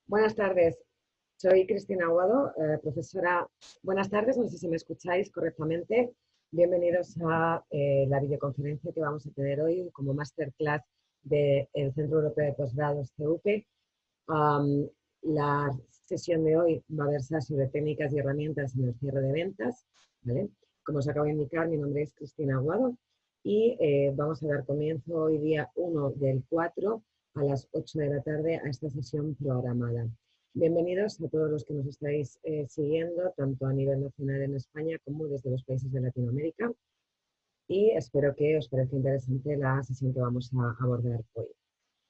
Buenas tardes, soy Cristina Aguado, profesora. Buenas tardes, no sé si me escucháis correctamente. Bienvenidos a la videoconferencia que vamos a tener hoy como masterclass del Centro Europeo de Posgrados CUP. La sesión de hoy va a versar sobre técnicas y herramientas en el cierre de ventas, ¿vale? Como os acabo de indicar, mi nombre es Cristina Aguado y vamos a dar comienzo hoy día 1 del 4 a las 8 de la tarde a esta sesión programada. Bienvenidos a todos los que nos estáis siguiendo, tanto a nivel nacional en España como desde los países de Latinoamérica, y espero que os parezca interesante la sesión que vamos a abordar hoy.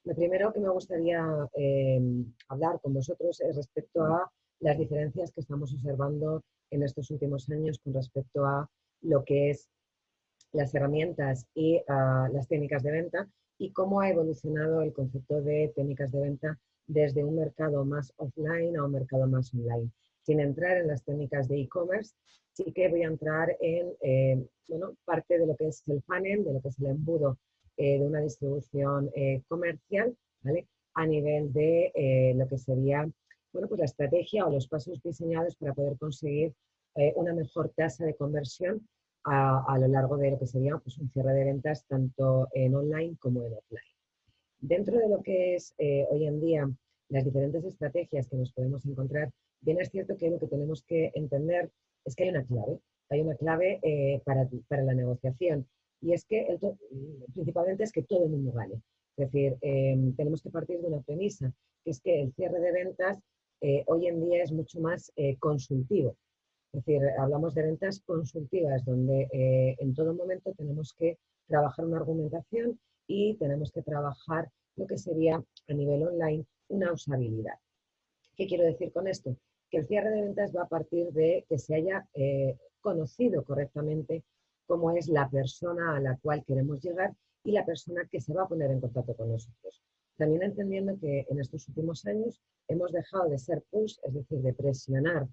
Lo primero que me gustaría hablar con vosotros es respecto a las diferencias que estamos observando en estos últimos años con respecto a lo que es las herramientas y las técnicas de venta y cómo ha evolucionado el concepto de técnicas de venta desde un mercado más offline a un mercado más online. Sin entrar en las técnicas de e-commerce, sí que voy a entrar en parte de lo que es el funnel, de lo que es el embudo de una distribución comercial, ¿vale? A nivel de lo que sería pues la estrategia o los pasos diseñados para poder conseguir una mejor tasa de conversión a lo largo de lo que sería pues, un cierre de ventas tanto en online como en offline. Dentro de lo que es hoy en día las diferentes estrategias que nos podemos encontrar, bien es cierto que lo que tenemos que entender es que hay una clave para la negociación, y es que principalmente es que todo el mundo gane. Es decir, tenemos que partir de una premisa, que es que el cierre de ventas hoy en día es mucho más consultivo. Es decir, hablamos de ventas consultivas, donde en todo momento tenemos que trabajar una argumentación y tenemos que trabajar lo que sería a nivel online una usabilidad. ¿Qué quiero decir con esto? Que el cierre de ventas va a partir de que se haya conocido correctamente cómo es la persona a la cual queremos llegar y la persona que se va a poner en contacto con nosotros. También entendiendo que en estos últimos años hemos dejado de ser push, es decir, de presionar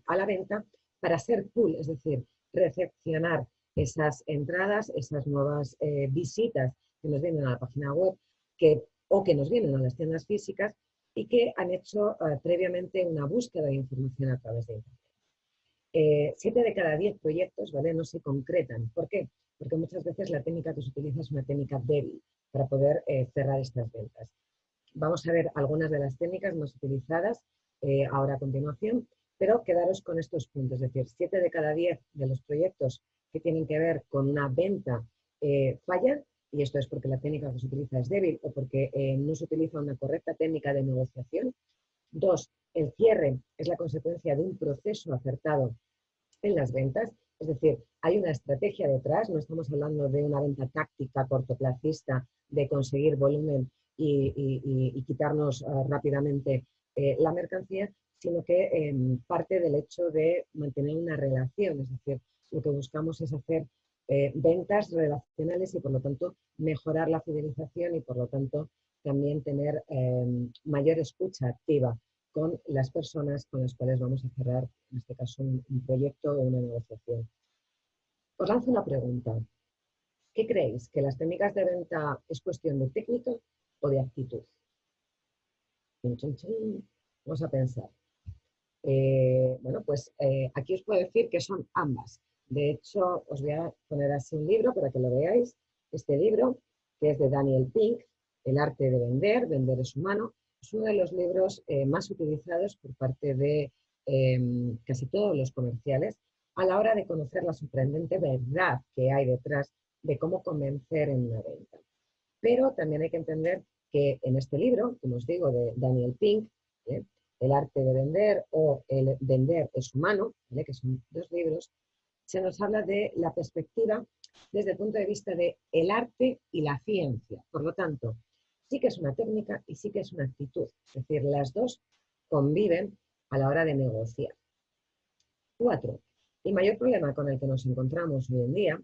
a la venta, para ser pull, es decir, recepcionar esas entradas, esas nuevas visitas que nos vienen a la página web o que nos vienen a las tiendas físicas y que han hecho previamente una búsqueda de información a través de Internet. 7 de cada 10 proyectos, ¿vale?, no se concretan. ¿Por qué? Porque muchas veces la técnica que se utiliza es una técnica débil para poder cerrar estas ventas. Vamos a ver algunas de las técnicas más utilizadas ahora a continuación, pero quedaros con estos puntos. Es decir, 7 de cada 10 de los proyectos que tienen que ver con una venta fallan, y esto es porque la técnica que se utiliza es débil o porque no se utiliza una correcta técnica de negociación. 2, el cierre es la consecuencia de un proceso acertado en las ventas, es decir, hay una estrategia detrás, no estamos hablando de una venta táctica cortoplacista de conseguir volumen y quitarnos rápidamente la mercancía, sino que parte del hecho de mantener una relación, es decir, lo que buscamos es hacer ventas relacionales y por lo tanto mejorar la fidelización y por lo tanto también tener mayor escucha activa con las personas con las cuales vamos a cerrar, en este caso, un proyecto o una negociación. Os lanzo una pregunta. ¿Qué creéis? ¿Que las técnicas de venta es cuestión de técnica o de actitud? Vamos a pensar. Aquí os puedo decir que son ambas. De hecho, os voy a poner así un libro para que lo veáis. Este libro, que es de Daniel Pink, El arte de vender, vender es humano, es uno de los libros más utilizados por parte de casi todos los comerciales a la hora de conocer la sorprendente verdad que hay detrás de cómo convencer en una venta. Pero también hay que entender que en este libro, como os digo, de Daniel Pink, ¿eh?, El arte de vender o El vender es humano, ¿vale?, que son dos libros, se nos habla de la perspectiva desde el punto de vista del arte y la ciencia. Por lo tanto, sí que es una técnica y sí que es una actitud. Es decir, las dos conviven a la hora de negociar. 4. El mayor problema con el que nos encontramos hoy en día,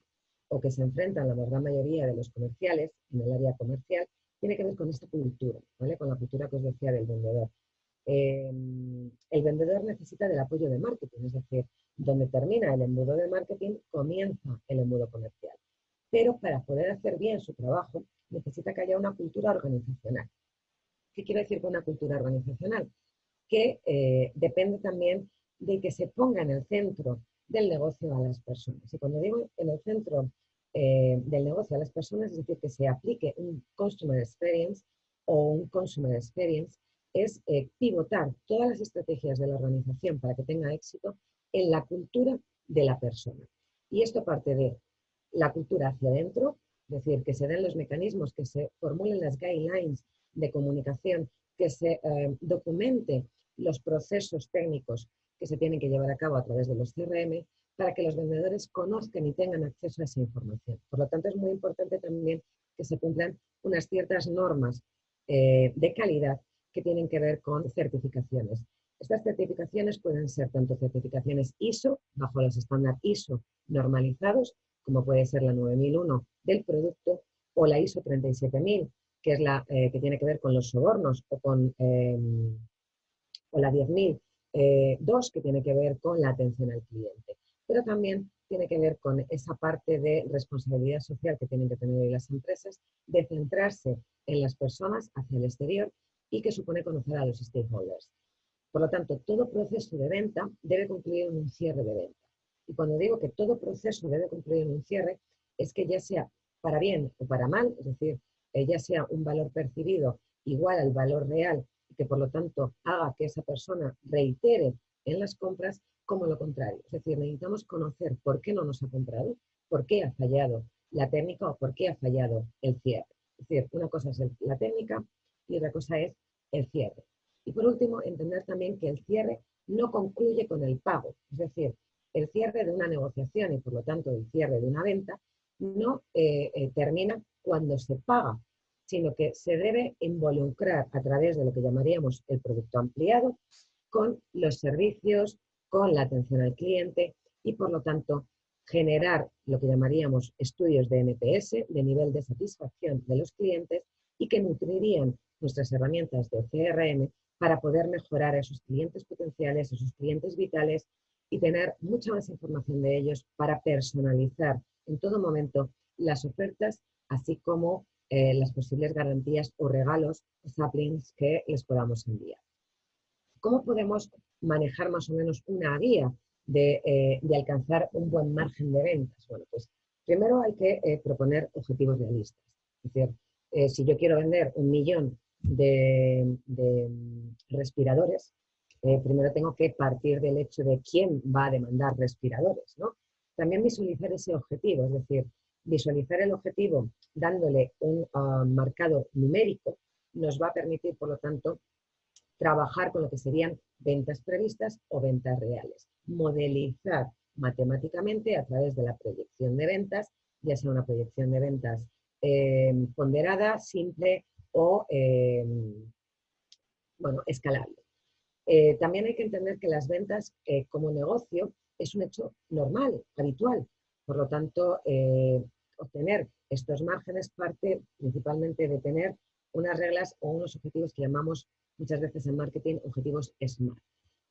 o que se enfrentan la gran mayoría de los comerciales en el área comercial, tiene que ver con esta cultura, ¿vale?, con la cultura que os decía del vendedor. El vendedor necesita del apoyo de marketing, es decir, donde termina el embudo de marketing, comienza el embudo comercial. Pero para poder hacer bien su trabajo, necesita que haya una cultura organizacional. ¿Qué quiero decir con una cultura organizacional? Que depende también de que se ponga en el centro del negocio a las personas. Y cuando digo en el centro del negocio a las personas, es decir, que se aplique un Customer Experience o un Consumer Experience, es pivotar todas las estrategias de la organización para que tenga éxito en la cultura de la persona. Y esto parte de la cultura hacia adentro, es decir, que se den los mecanismos, que se formulen las guidelines de comunicación, que se documente los procesos técnicos que se tienen que llevar a cabo a través de los CRM para que los vendedores conozcan y tengan acceso a esa información. Por lo tanto, es muy importante también que se cumplan unas ciertas normas de calidad que tienen que ver con certificaciones. Estas certificaciones pueden ser tanto certificaciones ISO, bajo los estándares ISO normalizados, como puede ser la 9001 del producto, o la ISO 37000, que es la que tiene que ver con los sobornos, o la 10.002, que tiene que ver con la atención al cliente. Pero también tiene que ver con esa parte de responsabilidad social que tienen que tener las empresas, de centrarse en las personas hacia el exterior y que supone conocer a los stakeholders. Por lo tanto, todo proceso de venta debe concluir en un cierre de venta. Y cuando digo que todo proceso debe concluir en un cierre, es que ya sea para bien o para mal, es decir, ya sea un valor percibido igual al valor real y que por lo tanto haga que esa persona reitere en las compras, como lo contrario. Es decir, necesitamos conocer por qué no nos ha comprado, por qué ha fallado la técnica o por qué ha fallado el cierre. Es decir, una cosa es la técnica y otra cosa es el cierre. Y por último, entender también que el cierre no concluye con el pago. Es decir, el cierre de una negociación y por lo tanto el cierre de una venta no termina cuando se paga, sino que se debe involucrar a través de lo que llamaríamos el producto ampliado con los servicios, con la atención al cliente y por lo tanto generar lo que llamaríamos estudios de NPS, de nivel de satisfacción de los clientes y que nutrirían nuestras herramientas de CRM para poder mejorar a esos clientes potenciales, a esos clientes vitales y tener mucha más información de ellos para personalizar en todo momento las ofertas, así como las posibles garantías o regalos o saplings que les podamos enviar. ¿Cómo podemos manejar más o menos una guía de alcanzar un buen margen de ventas? Bueno, pues primero hay que proponer objetivos realistas. Es decir, si yo quiero vender 1 millón de respiradores, primero tengo que partir del hecho de quién va a demandar respiradores, ¿no? También visualizar ese objetivo, es decir, visualizar el objetivo dándole un marcado numérico nos va a permitir, por lo tanto, trabajar con lo que serían ventas previstas o ventas reales. Modelizar matemáticamente a través de la proyección de ventas, ya sea una proyección de ventas ponderada, simple o escalable. También hay que entender que las ventas como negocio es un hecho normal, habitual. Por lo tanto, obtener estos márgenes parte principalmente de tener unas reglas o unos objetivos que llamamos muchas veces en marketing objetivos SMART.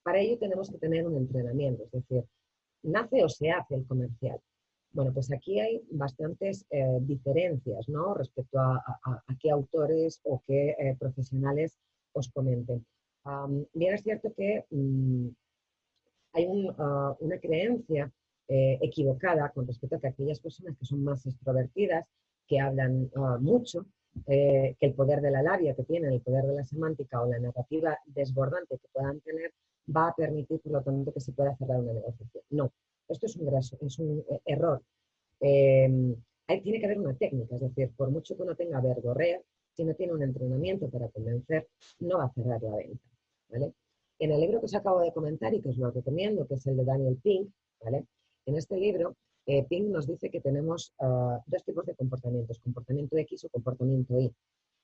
Para ello tenemos que tener un entrenamiento, es decir, ¿nace o se hace el comercial? Bueno, pues aquí hay bastantes diferencias, ¿no? Respecto a qué autores o qué profesionales os comenten. Bien es cierto que hay una creencia equivocada con respecto a que aquellas personas que son más extrovertidas, que hablan mucho, que el poder de la labia que tienen, el poder de la semántica o la narrativa desbordante que puedan tener, va a permitir, por lo tanto, que se pueda cerrar una negociación. No, esto es un error. Tiene que haber una técnica, es decir, por mucho que uno tenga verborrea, si no tiene un entrenamiento para convencer, no va a cerrar la venta, ¿vale? En el libro que os acabo de comentar y que os lo recomiendo, que es el de Daniel Pink, ¿vale? En este libro, Pink nos dice que tenemos dos tipos de comportamientos, comportamiento X o comportamiento Y. Es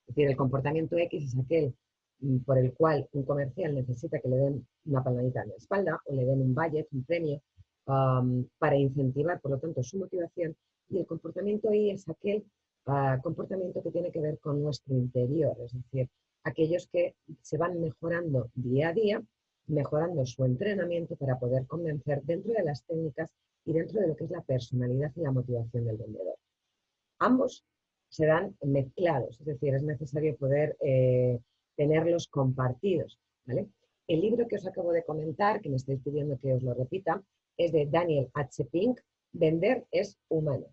decir, el comportamiento X es aquel por el cual un comercial necesita que le den una palmadita en la espalda o le den un budget, un premio, para incentivar, por lo tanto, su motivación. Y el comportamiento Y es aquel comportamiento que tiene que ver con nuestro interior, es decir, aquellos que se van mejorando día a día, mejorando su entrenamiento para poder convencer dentro de las técnicas y dentro de lo que es la personalidad y la motivación del vendedor. Ambos se dan mezclados, es decir, es necesario poder tenerlos compartidos, ¿vale? El libro que os acabo de comentar, que me estáis pidiendo que os lo repita, es de Daniel H. Pink, Vender es humano.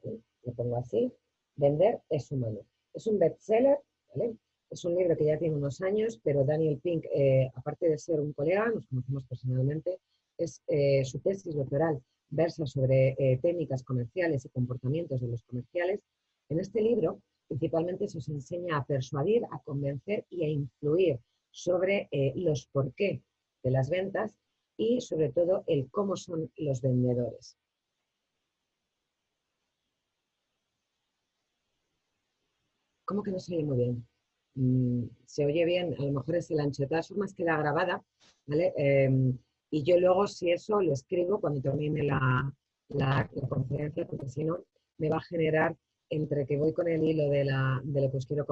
¿Vale? Lo pongo así, Vender es humano. Es un bestseller, ¿vale? Es un libro que ya tiene unos años, pero Daniel Pink, aparte de ser un colega, nos conocemos personalmente, es su tesis doctoral versa sobre técnicas comerciales y comportamientos de los comerciales. En este libro, principalmente, se os enseña a persuadir, a convencer y a influir sobre los porqué de las ventas y, sobre todo, el cómo son los vendedores. ¿Cómo que no se oye muy bien? Se oye bien, a lo mejor es el ancho. De todas formas queda grabada, ¿vale? Y yo luego, si eso, lo escribo cuando termine la conferencia, porque si no, me va a generar, entre que voy con el hilo de lo que os quiero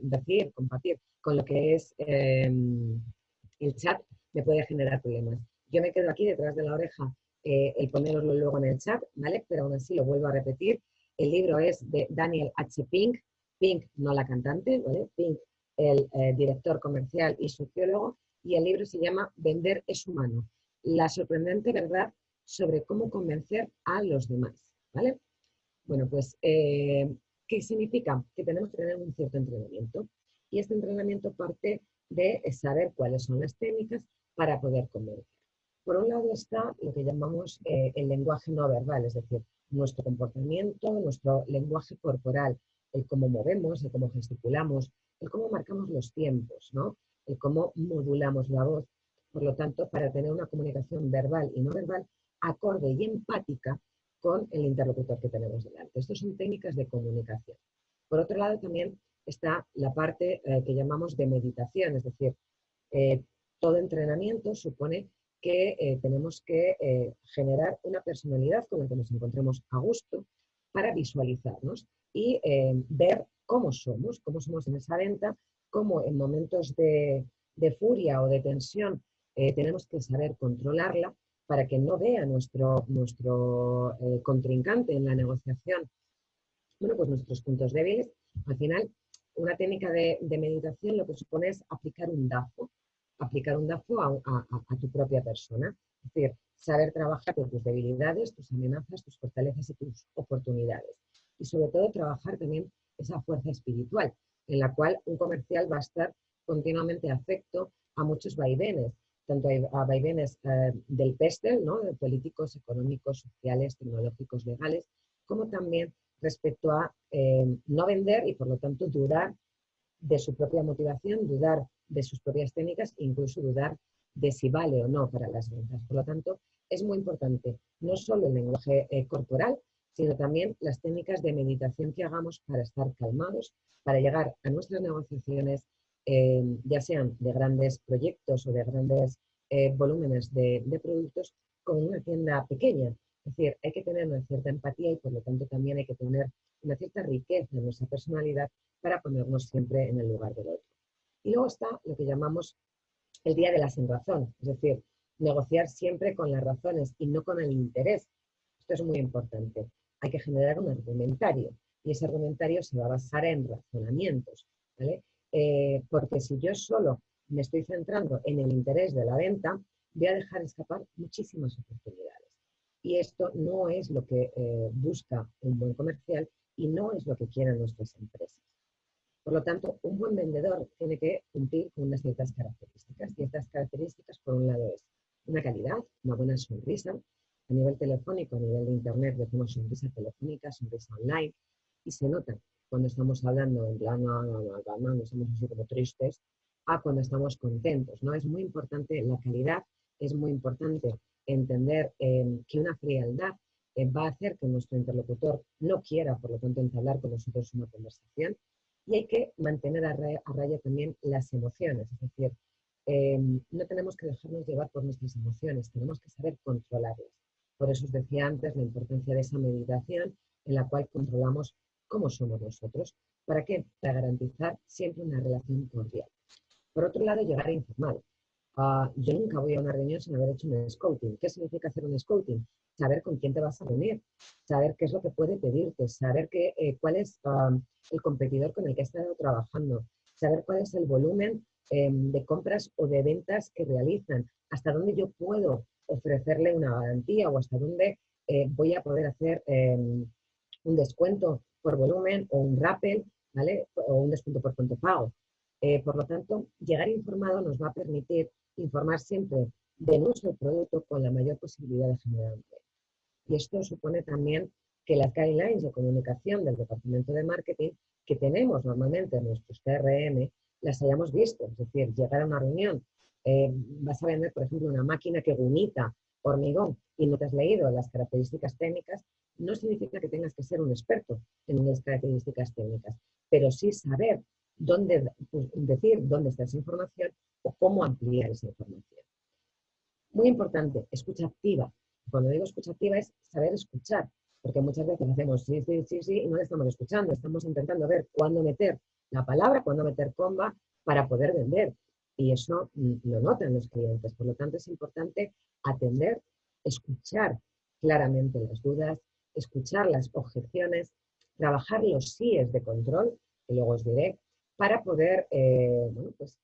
decir, compartir, con lo que es el chat, me puede generar problemas. Yo me quedo aquí detrás de la oreja el poneroslo luego en el chat, ¿vale? Pero aún así lo vuelvo a repetir. El libro es de Daniel H. Pink, Pink, no la cantante, ¿vale? Pink, el director comercial y sociólogo, y el libro se llama Vender es humano, la sorprendente verdad sobre cómo convencer a los demás, ¿vale? Bueno, pues, ¿qué significa? Que tenemos que tener un cierto entrenamiento, y este entrenamiento parte de saber cuáles son las técnicas para poder convencer. Por un lado está lo que llamamos el lenguaje no verbal, es decir, nuestro comportamiento, nuestro lenguaje corporal, el cómo movemos, el cómo gesticulamos, el cómo marcamos los tiempos, ¿no? El cómo modulamos la voz. Por lo tanto, para tener una comunicación verbal y no verbal acorde y empática con el interlocutor que tenemos delante. Estas son técnicas de comunicación. Por otro lado, también está la parte que llamamos de meditación, es decir, eh, todo entrenamiento supone que tenemos que generar una personalidad con la que nos encontremos a gusto para visualizarnos y ver cómo somos en esa venta, cómo en momentos de furia o de tensión tenemos que saber controlarla para que no vea nuestro contrincante en la negociación, bueno, pues nuestros puntos débiles. Al final, una técnica de meditación lo que supone es aplicar un DAFO a tu propia persona. Es decir, saber trabajar con tus debilidades, tus amenazas, tus fortalezas y tus oportunidades. Y sobre todo trabajar también esa fuerza espiritual, en la cual un comercial va a estar continuamente afecto a muchos vaivenes, tanto a vaivenes del pestel, ¿no? De políticos, económicos, sociales, tecnológicos, legales, como también respecto a no vender y por lo tanto dudar de su propia motivación, dudar de sus propias técnicas e incluso dudar de si vale o no para las ventas. Por lo tanto, es muy importante no solo el lenguaje corporal, sino también las técnicas de meditación que hagamos para estar calmados, para llegar a nuestras negociaciones, ya sean de grandes proyectos o de grandes volúmenes de productos, con una tienda pequeña. Es decir, hay que tener una cierta empatía y por lo tanto también hay que tener una cierta riqueza en nuestra personalidad para ponernos siempre en el lugar del otro. Y luego está lo que llamamos el día de la sinrazón, es decir, negociar siempre con las razones y no con el interés. Esto es muy importante. Hay que generar un argumentario y ese argumentario se va a basar en razonamientos, ¿vale? Porque si yo solo me estoy centrando en el interés de la venta, voy a dejar escapar muchísimas oportunidades. Y esto no es lo que busca un buen comercial y no es lo que quieren nuestras empresas. Por lo tanto, un buen vendedor tiene que cumplir con unas ciertas características. Y estas características, por un lado, es una calidad, una buena sonrisa. A nivel telefónico, a nivel de internet, decimos sonrisa telefónica, sonrisa online. Y se nota cuando estamos hablando en plan, no estamos así como tristes, a cuando estamos contentos, ¿no? Es muy importante la calidad, es muy importante entender que una frialdad va a hacer que nuestro interlocutor no quiera, por lo tanto, entablar con nosotros una conversación. Y hay que mantener a raya también las emociones, es decir, no tenemos que dejarnos llevar por nuestras emociones, tenemos que saber controlarlas. Por eso os decía antes la importancia de esa meditación en la cual controlamos cómo somos nosotros. ¿Para qué? Para garantizar siempre una relación cordial. Por otro lado, llegar informado. Yo nunca voy a una reunión sin haber hecho un scouting. ¿Qué significa hacer un scouting? Saber con quién te vas a reunir, saber qué es lo que puede pedirte, saber cuál es el competidor con el que has estado trabajando, saber cuál es el volumen de compras o de ventas que realizan, hasta dónde yo puedo ofrecerle una garantía o hasta dónde voy a poder hacer un descuento por volumen o un rappel, ¿vale? O un descuento por pronto pago. Por lo tanto, llegar informado nos va a permitir informar siempre de nuestro producto con la mayor posibilidad de generar empleo. Y esto supone también que las guidelines de comunicación del departamento de marketing que tenemos normalmente en nuestros CRM las hayamos visto. Es decir, llegar a una reunión, vas a vender, por ejemplo, una máquina que gunita hormigón y no te has leído las características técnicas, no significa que tengas que ser un experto en las características técnicas, pero sí saber dónde, pues, decir dónde está esa información o cómo ampliar esa información. Muy importante, escucha activa. Cuando digo escucha activa es saber escuchar, porque muchas veces hacemos sí, sí, sí, sí, y no le estamos escuchando, estamos intentando ver cuándo meter la palabra, cuándo meter comba para poder vender. Y eso lo notan los clientes. Por lo tanto, es importante atender, escuchar claramente las dudas, escuchar las objeciones, trabajar los síes de control, que luego os diré, para poder, bueno, pues,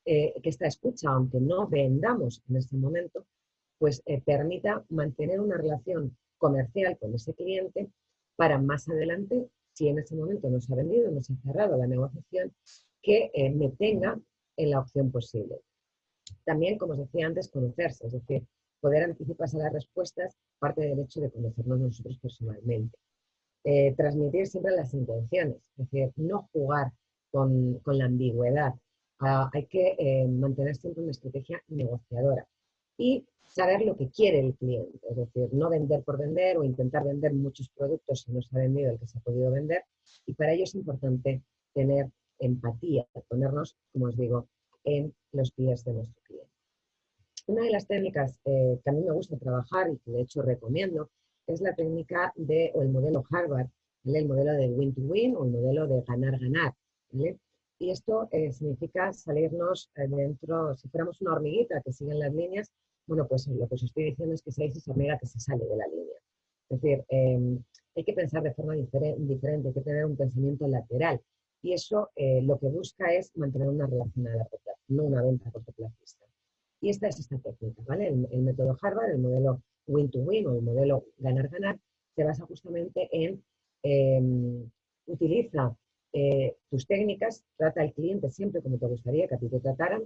que esta escucha, aunque no vendamos en este momento, pues permita mantener una relación comercial con ese cliente para más adelante, si en ese momento no se ha vendido, no se ha cerrado la negociación, que me tenga en la opción posible. También, como os decía antes, conocerse, es decir, poder anticiparse a las respuestas, parte del hecho de conocernos nosotros personalmente. Transmitir siempre las intenciones, es decir, no jugar con la ambigüedad. Hay que mantener siempre una estrategia negociadora y saber lo que quiere el cliente, es decir, no vender por vender o intentar vender muchos productos si no se ha vendido el que se ha podido vender, y para ello es importante tener empatía, ponernos, como os digo, en los pies de nuestro cliente. Una de las técnicas que a mí me gusta trabajar y que de hecho recomiendo es la técnica o el modelo Harvard, ¿vale? El modelo de win-to-win o el modelo de ganar-ganar. ¿Vale? Y esto significa salirnos dentro, si fuéramos una hormiguita que sigue las líneas, bueno, pues lo que os estoy diciendo es que seáis esa hormiga que se sale de la línea. Es decir, hay que pensar de forma diferente, hay que tener un pensamiento lateral. Y eso lo que busca es mantener una relación a largo plazo, no una venta cortoplacista. Y esta es esta técnica, ¿vale? El método Harvard, el modelo win-to-win o el modelo ganar-ganar, se basa justamente en utiliza tus técnicas, trata al cliente siempre como te gustaría que a ti te trataran.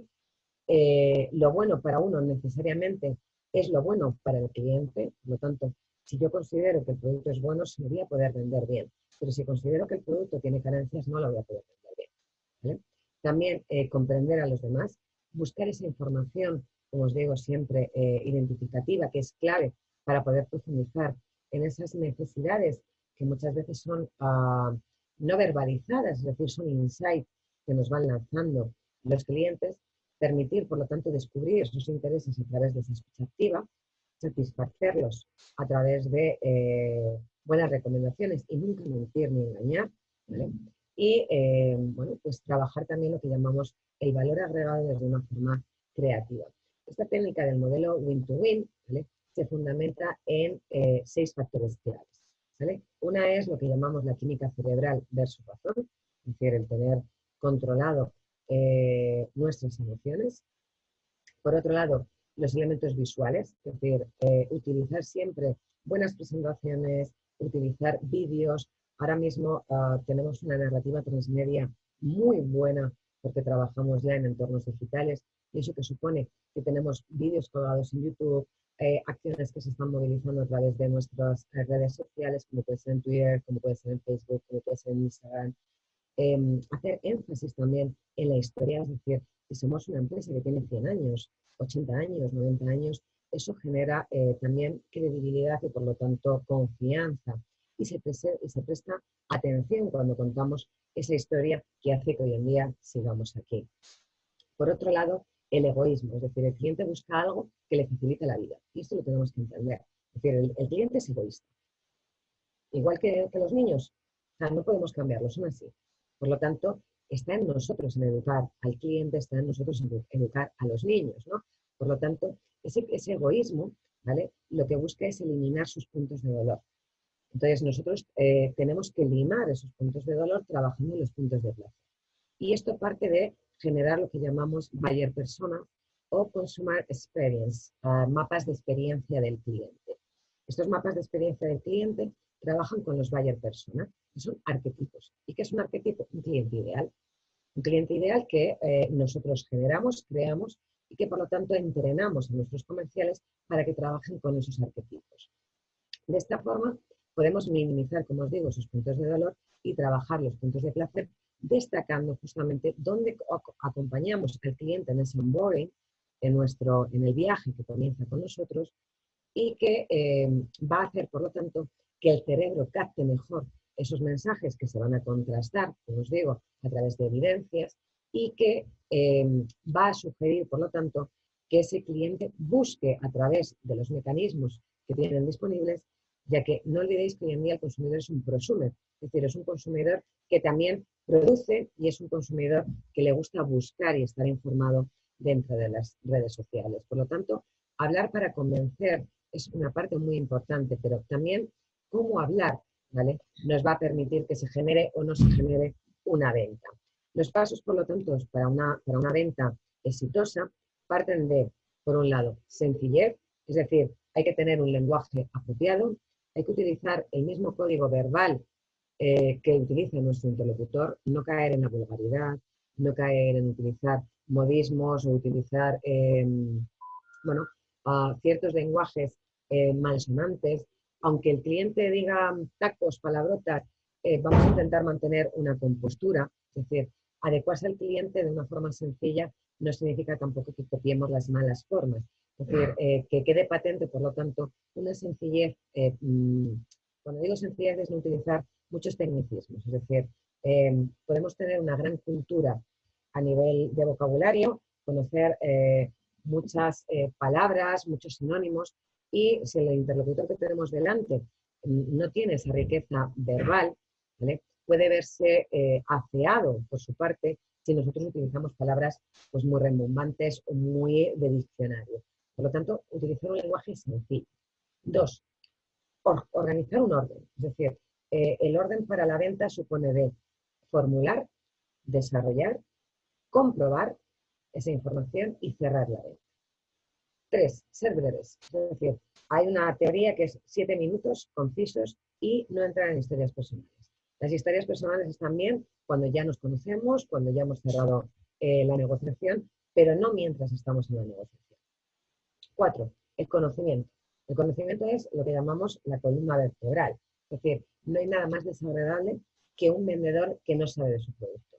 Lo bueno para uno necesariamente es lo bueno para el cliente, por lo tanto, si yo considero que el producto es bueno, se lo voy a poder vender bien, pero si considero que el producto tiene carencias, no lo voy a poder vender bien. ¿Vale? También comprender a los demás, buscar esa información, como os digo siempre, identificativa, que es clave para poder profundizar en esas necesidades que muchas veces son no verbalizadas, es decir, son insights que nos van lanzando los clientes, permitir, por lo tanto, descubrir sus intereses a través de esa escucha activa, satisfacerlos a través de buenas recomendaciones y nunca mentir ni engañar, ¿vale? Y, bueno, pues trabajar también lo que llamamos el valor agregado desde una forma creativa. Esta técnica del modelo win-to-win, ¿vale? Se fundamenta en 6 factores claves, ¿vale? Una es lo que llamamos la química cerebral versus razón, es decir, el tener controlado nuestras emociones. Por otro lado, los elementos visuales, es decir, utilizar siempre buenas presentaciones, utilizar vídeos. Ahora mismo tenemos una narrativa transmedia muy buena porque trabajamos ya en entornos digitales y eso que supone que tenemos vídeos colgados en YouTube, acciones que se están movilizando a través de nuestras redes sociales, como puede ser en Twitter, como puede ser en Facebook, como puede ser en Instagram. Hacer énfasis también en la historia, es decir, si somos una empresa que tiene 100 años, 80 años, 90 años, eso genera también credibilidad y por lo tanto confianza. Y se presta atención cuando contamos esa historia que hace que hoy en día sigamos aquí. Por otro lado, el egoísmo, es decir, el cliente busca algo que le facilite la vida. Y esto lo tenemos que entender. Es decir, el cliente es egoísta. Igual que los niños, o sea, no podemos cambiarlos, son así. Por lo tanto, está en nosotros en educar al cliente, está en nosotros en educar a los niños, ¿no? Por lo tanto, ese egoísmo, ¿vale? Lo que busca es eliminar sus puntos de dolor. Entonces, nosotros tenemos que limar esos puntos de dolor trabajando en los puntos de placer. Y esto parte de generar lo que llamamos buyer persona o consumer experience, mapas de experiencia del cliente. Estos mapas de experiencia del cliente trabajan con los buyer persona, que son arquetipos. ¿Y qué es un arquetipo? Un cliente ideal. Un cliente ideal que nosotros generamos, creamos y que por lo tanto entrenamos a nuestros comerciales para que trabajen con esos arquetipos. De esta forma podemos minimizar, como os digo, sus puntos de dolor y trabajar los puntos de placer, destacando justamente dónde acompañamos al cliente en ese onboarding, en el viaje que comienza con nosotros y que va a hacer, por lo tanto, que el cerebro capte mejor esos mensajes que se van a contrastar, como os digo, a través de evidencias y que va a sugerir, por lo tanto, que ese cliente busque a través de los mecanismos que tienen disponibles, ya que no olvidéis que hoy en día el consumidor es un prosumer, es decir, es un consumidor que también produce y es un consumidor que le gusta buscar y estar informado dentro de las redes sociales. Por lo tanto, hablar para convencer es una parte muy importante, pero también cómo hablar, ¿vale? Nos va a permitir que se genere o no se genere una venta. Los pasos, por lo tanto, para una venta exitosa parten de, por un lado, sencillez, es decir, hay que tener un lenguaje apropiado, hay que utilizar el mismo código verbal que utiliza nuestro interlocutor, no caer en la vulgaridad, no caer en utilizar modismos o utilizar ciertos lenguajes malsonantes. Aunque el cliente diga tacos, palabrotas, vamos a intentar mantener una compostura, es decir, adecuarse al cliente de una forma sencilla no significa tampoco que copiemos las malas formas. Es decir, que quede patente, por lo tanto, una sencillez. Cuando digo sencillez es no utilizar muchos tecnicismos, es decir, podemos tener una gran cultura a nivel de vocabulario, conocer muchas palabras, muchos sinónimos, y si el interlocutor que tenemos delante no tiene esa riqueza verbal, ¿vale?, puede verse afeado por su parte si nosotros utilizamos palabras pues, muy rimbombantes o muy de diccionario. Por lo tanto, utilizar un lenguaje sencillo. 2. Organizar un orden. Es decir, el orden para la venta supone de formular, desarrollar, comprobar esa información y cerrar la venta. 3. Ser breves. Es decir, hay una teoría que es 7 minutos concisos y no entrar en historias personales. Las historias personales están bien cuando ya nos conocemos, cuando ya hemos cerrado la negociación, pero no mientras estamos en la negociación. 4. El conocimiento. El conocimiento es lo que llamamos la columna vertebral. Es decir, no hay nada más desagradable que un vendedor que no sabe de su producto.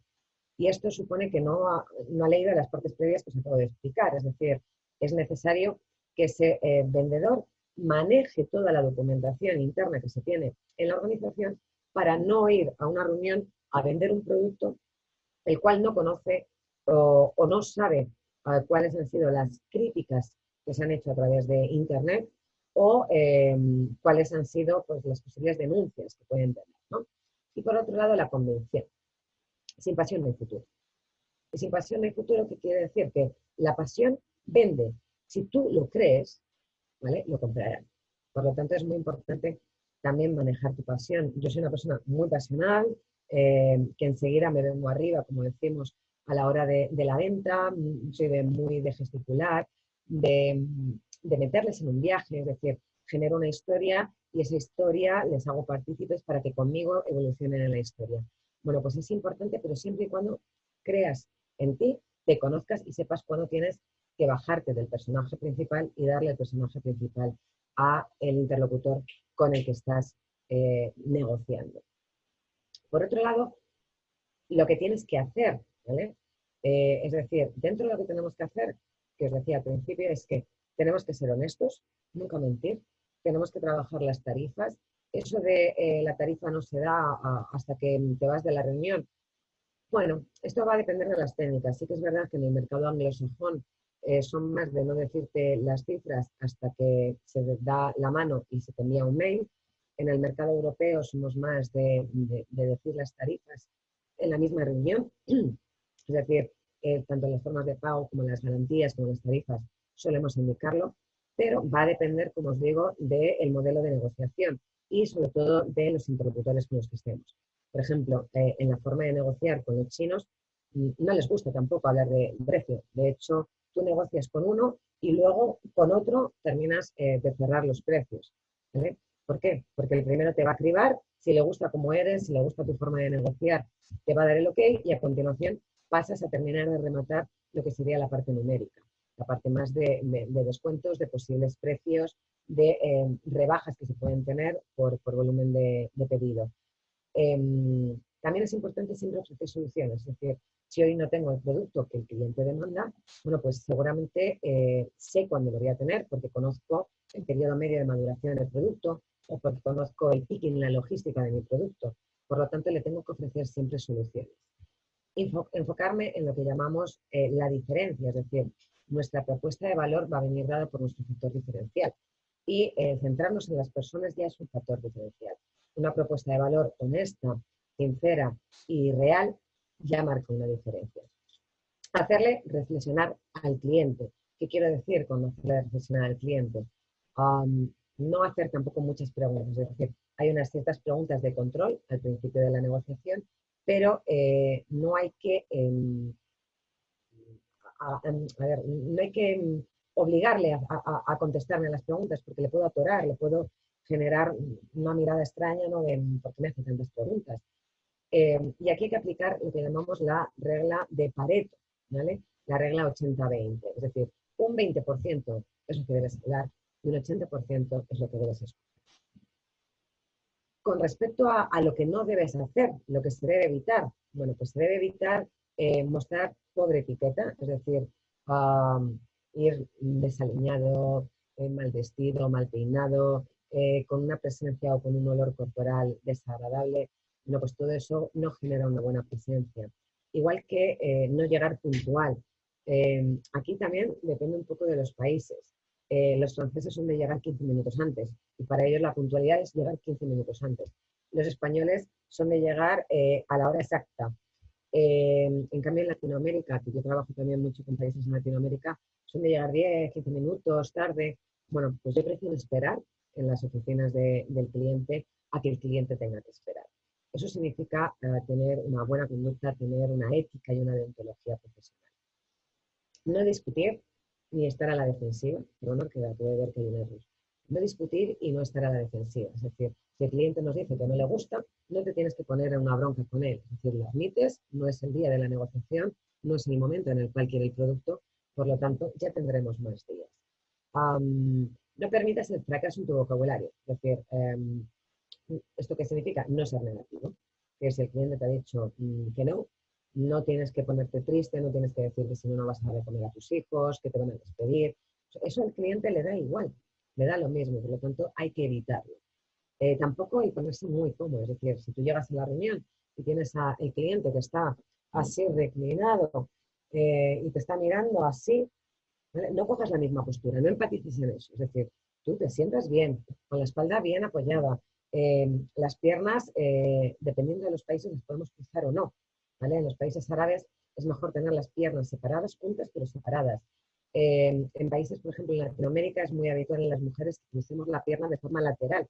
Y esto supone que no ha leído las partes previas que os acabo de explicar. Es decir, es necesario que ese vendedor maneje toda la documentación interna que se tiene en la organización para no ir a una reunión a vender un producto el cual no conoce o no sabe cuáles han sido las críticas que se han hecho a través de Internet o cuáles han sido pues, las posibles denuncias que pueden tener, ¿no? Y por otro lado, la convención. Sin pasión no hay futuro. Y sin pasión no hay futuro, ¿qué quiere decir? Que la pasión vende. Si tú lo crees, ¿vale?, lo comprarán. Por lo tanto, es muy importante también manejar tu pasión. Yo soy una persona muy pasional, que enseguida me vengo arriba, como decimos, a la hora de la venta. Soy muy de gesticular, de meterles en un viaje, es decir, genero una historia y esa historia les hago partícipes para que conmigo evolucionen en la historia. Bueno, pues es importante, pero siempre y cuando creas en ti, te conozcas y sepas cuándo tienes que bajarte del personaje principal y darle el personaje principal a el interlocutor con el que estás negociando. Por otro lado, lo que tienes que hacer, ¿vale? Es decir, dentro de lo que tenemos que hacer, que os decía al principio, es que tenemos que ser honestos, nunca mentir, tenemos que trabajar las tarifas. Eso de la tarifa no se da hasta que te vas de la reunión. Bueno, esto va a depender de las técnicas. Sí que es verdad que en el mercado anglosajón son más de no decirte las cifras hasta que se da la mano y se te envía un mail. En el mercado europeo somos más de decir las tarifas en la misma reunión. Es decir, tanto en las formas de pago como en las garantías como en las tarifas solemos indicarlo, pero va a depender, como os digo, del modelo de negociación y sobre todo de los interlocutores con los que estemos. Por ejemplo, en la forma de negociar con los chinos, no les gusta tampoco hablar de precio. De hecho, tú negocias con uno y luego con otro terminas de cerrar los precios, ¿vale? ¿Por qué? Porque el primero te va a cribar, si le gusta cómo eres, si le gusta tu forma de negociar, te va a dar el ok y a continuación pasas a terminar de rematar lo que sería la parte numérica, la parte más de descuentos, de posibles precios, de rebajas que se pueden tener por volumen de pedido. También es importante siempre ofrecer soluciones, es decir, si hoy no tengo el producto que el cliente demanda, bueno, pues seguramente sé cuándo lo voy a tener porque conozco el periodo medio de maduración del producto o porque conozco el picking, la logística de mi producto. Por lo tanto, le tengo que ofrecer siempre soluciones. Enfocarme en lo que llamamos la diferencia, es decir, nuestra propuesta de valor va a venir dada por nuestro factor diferencial y centrarnos en las personas ya es un factor diferencial. Una propuesta de valor honesta, sincera y real ya marca una diferencia. Hacerle reflexionar al cliente. ¿Qué quiero decir con hacerle reflexionar al cliente? No hacer tampoco muchas preguntas, es decir, hay unas ciertas preguntas de control al principio de la negociación, pero no hay que, no hay que obligarle a contestarme las preguntas porque le puedo atorar, le puedo generar una mirada extraña, ¿no? De por qué me hace tantas preguntas. Y aquí hay que aplicar lo que llamamos la regla de Pareto, ¿vale? La regla 80-20, es decir, un 20% es lo que debes hablar y un 80% es lo que debes escuchar. Con respecto a lo que no debes hacer, lo que se debe evitar, bueno, pues se debe evitar mostrar pobre etiqueta, es decir, ir desaliñado, mal vestido, mal peinado, con una presencia o con un olor corporal desagradable. No, pues todo eso no genera una buena presencia. Igual que no llegar puntual. Aquí también depende un poco de los países. Los franceses son de llegar 15 minutos antes y para ellos la puntualidad es llegar 15 minutos antes. Los españoles son de llegar a la hora exacta. En cambio, en Latinoamérica, que yo trabajo también mucho con países en Latinoamérica, son de llegar 10, 15 minutos tarde. Bueno, pues yo prefiero esperar en las oficinas del cliente a que el cliente tenga que esperar. Eso significa tener una buena conducta, tener una ética y una deontología profesional. No discutir ni estar a la defensiva, bueno, que puede ver que hay un error. No discutir y no estar a la defensiva. Es decir, si el cliente nos dice que no le gusta, no te tienes que poner en una bronca con él. Es decir, lo admites, no es el día de la negociación, no es el momento en el cual quiere el producto, por lo tanto, ya tendremos más días. No permitas el fracaso en tu vocabulario. Es decir, ¿esto qué significa? No ser negativo. Que si el cliente te ha dicho que no, no tienes que ponerte triste, no tienes que decir que si no, no vas a dar de comer a tus hijos, que te van a despedir. Eso al cliente le da igual, le da lo mismo, por lo tanto hay que evitarlo. Tampoco el ponerse muy cómodo, es decir, si tú llegas a la reunión y tienes al cliente que está así reclinado y te está mirando así, ¿vale? No cojas la misma postura, no empatices en eso, es decir, tú te sientas bien, con la espalda bien apoyada, las piernas, dependiendo de los países, las podemos cruzar o no, ¿vale? En los países árabes es mejor tener las piernas separadas, juntas, pero separadas. En países, por ejemplo, en Latinoamérica es muy habitual en las mujeres que crucemos la pierna de forma lateral,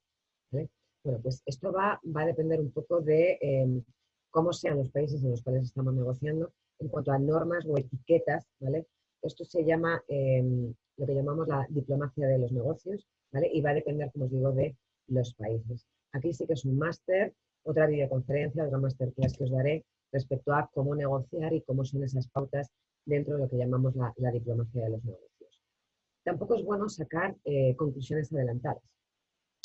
¿vale? Bueno, pues esto va a depender un poco de cómo sean los países en los cuales estamos negociando en cuanto a normas o etiquetas, ¿vale? Esto se llama lo que llamamos la diplomacia de los negocios, ¿vale? Y va a depender, como os digo, de los países. Aquí sí que es un máster, otra videoconferencia, otra masterclass que os daré respecto a cómo negociar y cómo son esas pautas dentro de lo que llamamos la diplomacia de los negocios. Tampoco es bueno sacar conclusiones adelantadas.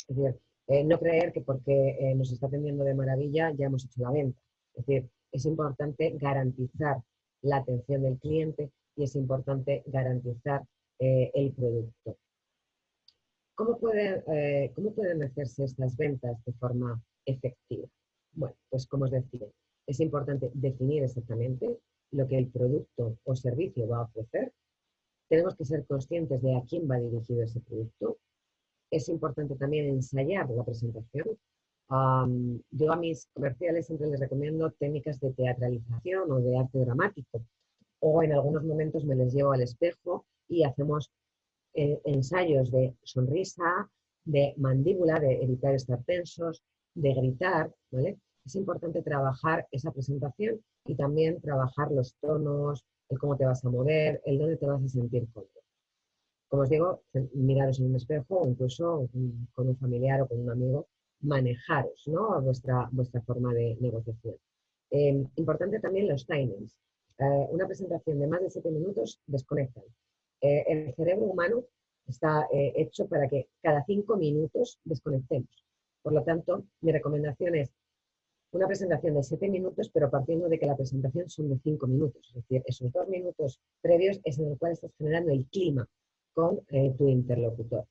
Es decir, no creer que porque nos está atendiendo de maravilla ya hemos hecho la venta. Es decir, es importante garantizar la atención del cliente y es importante garantizar el producto. ¿Cómo pueden hacerse estas ventas de forma efectiva? Bueno, pues como os decía, es importante definir exactamente lo que el producto o servicio va a ofrecer. Tenemos que ser conscientes de a quién va dirigido ese producto. Es importante también ensayar la presentación. Yo a mis comerciales siempre les recomiendo técnicas de teatralización o de arte dramático. O en algunos momentos me les llevo al espejo y hacemos ensayos de sonrisa, de mandíbula, de evitar estar tensos, de gritar, ¿vale? Es importante trabajar esa presentación y también trabajar los tonos, el cómo te vas a mover, el dónde te vas a sentir cómodo. Como os digo, miraros en un espejo o incluso con un familiar o con un amigo, manejaros, ¿no?, vuestra forma de negociación. Importante también los timings. Una presentación de más de 7 minutos desconectan. El cerebro humano está hecho para que cada 5 minutos desconectemos. Por lo tanto, mi recomendación es una presentación de 7 minutos, pero partiendo de que la presentación son de 5 minutos. Es decir, esos 2 minutos previos es en el cual estás generando el clima con tu interlocutor.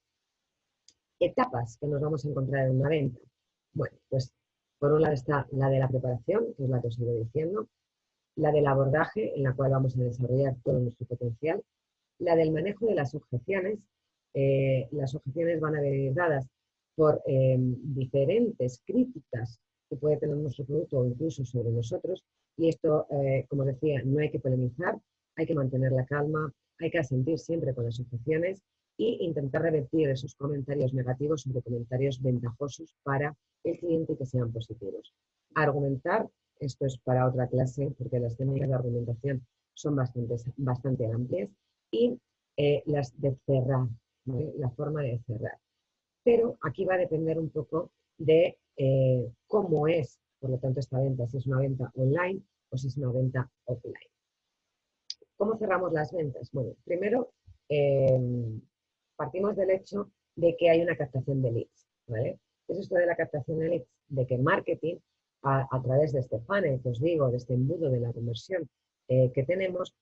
Etapas que nos vamos a encontrar en una venta. Bueno, pues por un lado está la de la preparación, que es la que os he ido diciendo, la del abordaje, en la cual vamos a desarrollar todo nuestro potencial, la del manejo de las objeciones. Las objeciones van a venir dadas por diferentes críticas que puede tener nuestro producto o incluso sobre nosotros, y esto, como decía, no hay que polemizar, hay que mantener la calma, hay que asentir siempre con las objeciones e intentar revertir esos comentarios negativos sobre comentarios ventajosos para el cliente y que sean positivos. Argumentar, esto es para otra clase porque las técnicas de argumentación son bastante amplias, y las de cerrar, ¿vale?, la forma de cerrar. Pero aquí va a depender un poco de cómo es, por lo tanto, esta venta, si es una venta online o si es una venta offline. ¿Cómo cerramos las ventas? Bueno, primero partimos del hecho de que hay una captación de leads, ¿vale? ¿Qué es esto de la captación de leads? De que marketing, a través de este funnel que os digo, de este embudo de la conversión que tenemos,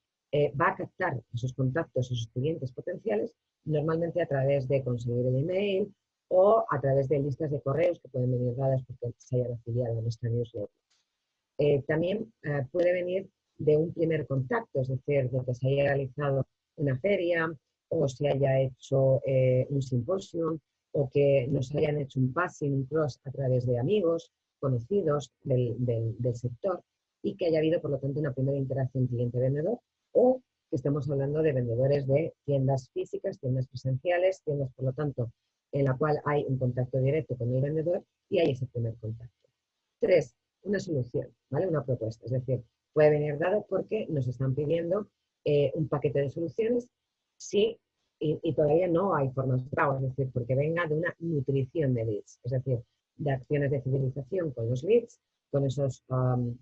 va a captar esos contactos, esos clientes potenciales, normalmente a través de conseguir el email o a través de listas de correos que pueden venir dadas porque se hayan afiliado a nuestra newsletter. También puede venir de un primer contacto, es decir, de que se haya realizado una feria o se haya hecho un simposio o que nos hayan hecho un passing, un cross a través de amigos, conocidos del sector, y que haya habido, por lo tanto, una primera interacción cliente-vendedor, o que estemos hablando de vendedores de tiendas físicas, tiendas presenciales, tiendas, por lo tanto, en la cual hay un contacto directo con el vendedor y hay ese primer contacto. 3. Una solución, ¿vale? Una propuesta. Es decir, puede venir dado porque nos están pidiendo un paquete de soluciones, sí, y todavía no hay formas de pago, es decir, porque venga de una nutrición de leads, es decir, de acciones de fidelización con los leads, con esos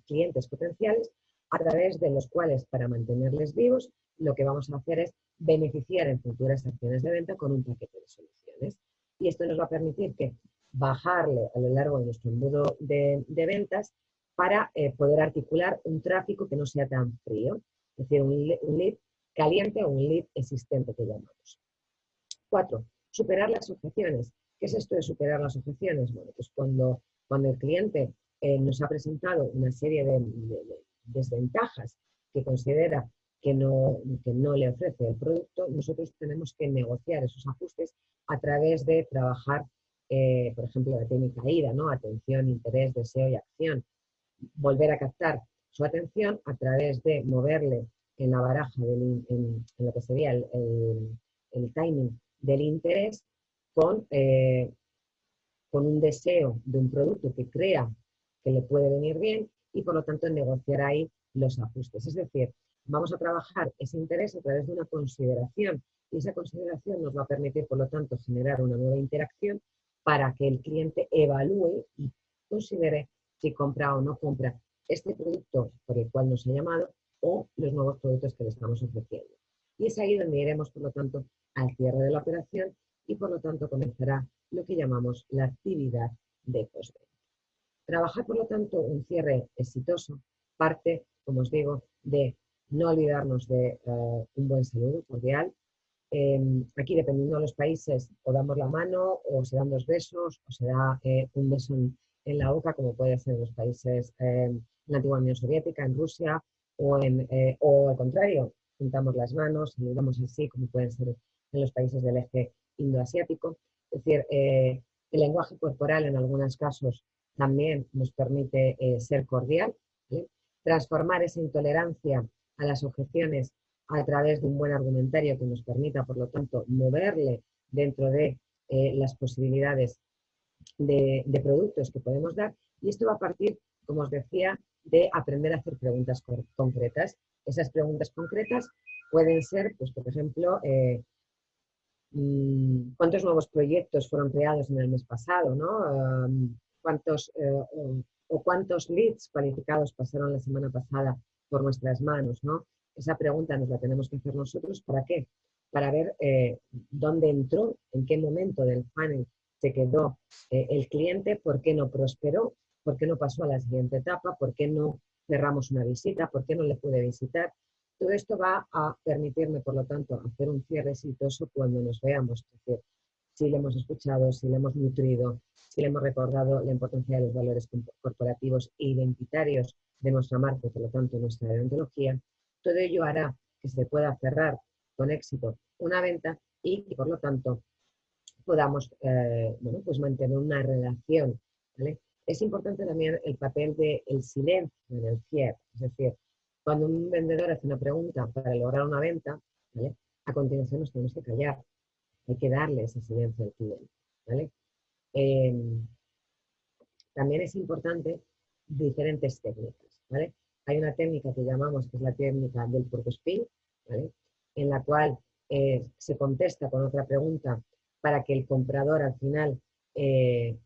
clientes potenciales, a través de los cuales, para mantenerles vivos, lo que vamos a hacer es beneficiar en futuras acciones de venta con un paquete de soluciones. Y esto nos va a permitir que bajarle a lo largo de nuestro embudo de ventas para poder articular un tráfico que no sea tan frío, es decir, un lead caliente o un lead existente que llamamos. 4. Superar las objeciones. ¿Qué es esto de superar las objeciones? Bueno, pues cuando el cliente nos ha presentado una serie de desventajas que considera que no le ofrece el producto, nosotros tenemos que negociar esos ajustes a través de trabajar, por ejemplo, la técnica AIDA, ¿no? Atención, interés, deseo y acción. Volver a captar su atención a través de moverle en la baraja, en lo que sería el timing del interés, con un deseo de un producto que crea que le puede venir bien y, por lo tanto, negociar ahí los ajustes. Es decir, vamos a trabajar ese interés a través de una consideración, y esa consideración nos va a permitir, por lo tanto, generar una nueva interacción para que el cliente evalúe y considere si compra o no compra este producto por el cual nos ha llamado o los nuevos productos que le estamos ofreciendo. Y es ahí donde iremos, por lo tanto, al cierre de la operación y, por lo tanto, comenzará lo que llamamos la actividad de postventa. Trabajar, por lo tanto, un cierre exitoso parte, como os digo, de no olvidarnos de un buen saludo cordial. Aquí, dependiendo de los países, o damos la mano, o se dan 2 besos, o se da un beso en la boca, como puede ser en los países en la antigua Unión Soviética, en Rusia, o al contrario, juntamos las manos, saludamos así, como pueden ser en los países del eje indoasiático. Es decir, el lenguaje corporal en algunos casos también nos permite ser cordial, ¿sí? Transformar esa intolerancia a las objeciones a través de un buen argumentario que nos permita, por lo tanto, moverle dentro de las posibilidades de productos que podemos dar. Y esto va a partir, como os decía, de aprender a hacer preguntas concretas. Esas preguntas concretas pueden ser, pues, por ejemplo, ¿cuántos nuevos proyectos fueron creados en el mes pasado, ¿no? ¿Cuántos leads cualificados pasaron la semana pasada por nuestras manos, ¿no? Esa pregunta nos la tenemos que hacer nosotros. ¿Para qué? Para ver dónde entró, en qué momento del funnel se quedó el cliente, por qué no prosperó, por qué no pasó a la siguiente etapa, por qué no cerramos una visita, por qué no le pude visitar. Todo esto va a permitirme, por lo tanto, hacer un cierre exitoso cuando nos veamos. Es decir, si le hemos escuchado, si le hemos nutrido, si le hemos recordado la importancia de los valores corporativos e identitarios de nuestra marca, por lo tanto, nuestra deontología, todo ello hará que se pueda cerrar con éxito una venta y que, por lo tanto, podamos bueno, pues mantener una relación, ¿vale? Es importante también el papel del silencio en el cierre. Es decir, cuando un vendedor hace una pregunta para lograr una venta, ¿vale? A continuación nos tenemos que callar. Hay que darle ese silencio al cliente, ¿vale? También es importante diferentes técnicas, ¿vale? Hay una técnica que llamamos, que es la técnica del porcospin, ¿vale? En la cual se contesta con otra pregunta para que el comprador al final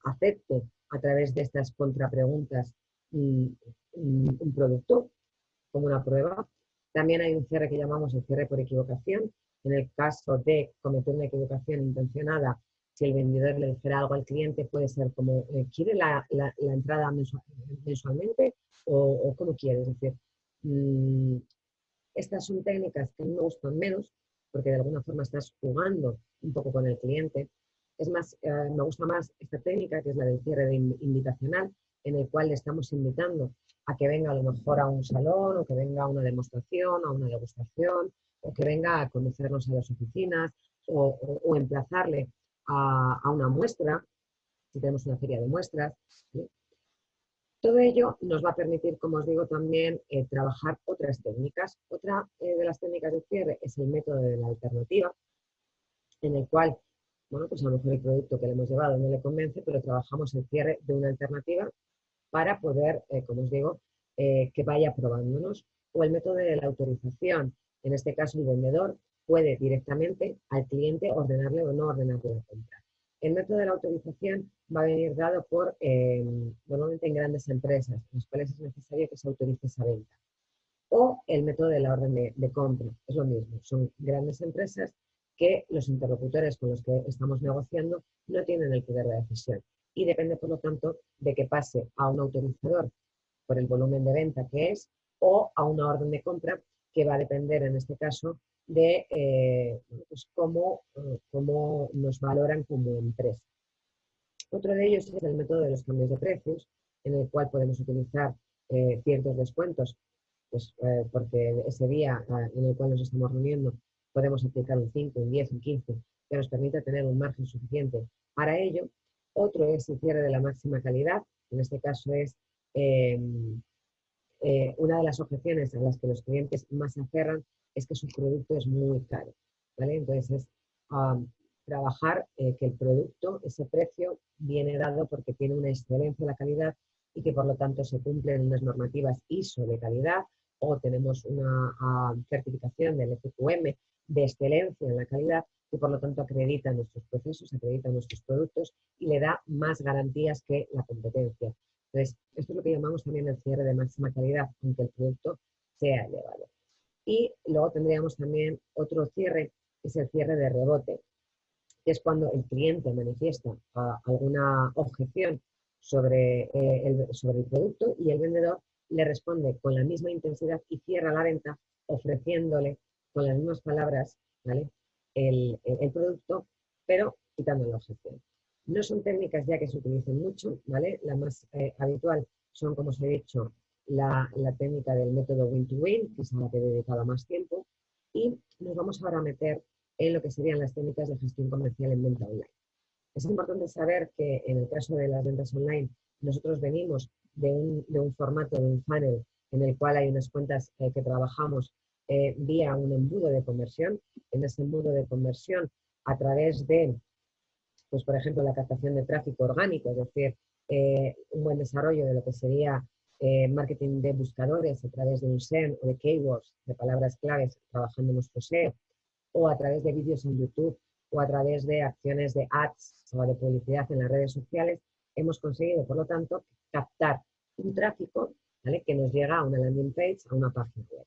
acepte a través de estas contrapreguntas un producto como una prueba. También hay un cierre que llamamos el cierre por equivocación. En el caso de cometer una equivocación intencionada, si el vendedor le dijera algo al cliente, puede ser como, ¿quiere la entrada mensualmente o cómo quiere? Es decir, estas son técnicas que me gustan menos porque de alguna forma estás jugando un poco con el cliente. Es más, me gusta más esta técnica, que es la del cierre invitacional, en el cual le estamos invitando a que venga a lo mejor a un salón, o que venga a una demostración, a una degustación, o que venga a conocernos a las oficinas, o emplazarle a una muestra, si tenemos una feria de muestras, ¿sí? Todo ello nos va a permitir, como os digo, también trabajar otras técnicas. Otra de las técnicas de cierre es el método de la alternativa, en el cual, bueno, pues a lo mejor el producto que le hemos llevado no le convence, pero trabajamos el cierre de una alternativa para poder, como os digo, que vaya probándonos. O el método de la autorización. En este caso, el vendedor puede directamente al cliente ordenarle o no ordenarle la compra. El método de la autorización va a venir dado por, normalmente en grandes empresas, en las cuales es necesario que se autorice esa venta. O el método de la orden de compra, es lo mismo, son grandes empresas que los interlocutores con los que estamos negociando no tienen el poder de decisión y depende, por lo tanto, de que pase a un autorizador por el volumen de venta que es o a una orden de compra que va a depender, en este caso, de pues cómo nos valoran como empresa. Otro de ellos es el método de los cambios de precios, en el cual podemos utilizar ciertos descuentos, pues, porque ese día en el cual nos estamos reuniendo podemos aplicar un 5, un 10, un 15, que nos permita tener un margen suficiente para ello. Otro es el cierre de la máxima calidad, en este caso es una de las objeciones a las que los clientes más se aferran es que su producto es muy caro, ¿vale? Entonces es trabajar que el producto, ese precio, viene dado porque tiene una excelencia en la calidad y que por lo tanto se cumplen unas normativas ISO de calidad o tenemos una certificación del FQM de excelencia en la calidad que por lo tanto acredita nuestros procesos, acredita nuestros productos y le da más garantías que la competencia. Entonces, esto es lo que llamamos también el cierre de máxima calidad, aunque el producto sea elevado. Y luego tendríamos también otro cierre, que es el cierre de rebote, que es cuando el cliente manifiesta alguna objeción sobre el producto y el vendedor le responde con la misma intensidad y cierra la venta ofreciéndole con las mismas palabras, ¿vale? el producto, pero quitando la objeción. No son técnicas ya que se utilicen mucho, ¿vale? La más habitual son, como os he dicho, la técnica del método win-to-win, que es a la que he dedicado más tiempo, y nos vamos ahora a meter en lo que serían las técnicas de gestión comercial en venta online. Es importante saber que en el caso de las ventas online, nosotros venimos de un formato, de un funnel, en el cual hay unas cuentas que trabajamos vía un embudo de conversión. En ese embudo de conversión, a través de, pues por ejemplo, la captación de tráfico orgánico, es decir, un buen desarrollo de lo que sería marketing de buscadores a través de un SEM o de keywords, de palabras claves, trabajando en nuestro SEO, o a través de vídeos en YouTube, o a través de acciones de ads o de publicidad en las redes sociales, hemos conseguido, por lo tanto, captar un tráfico, ¿vale?, que nos llega a una landing page, a una página web.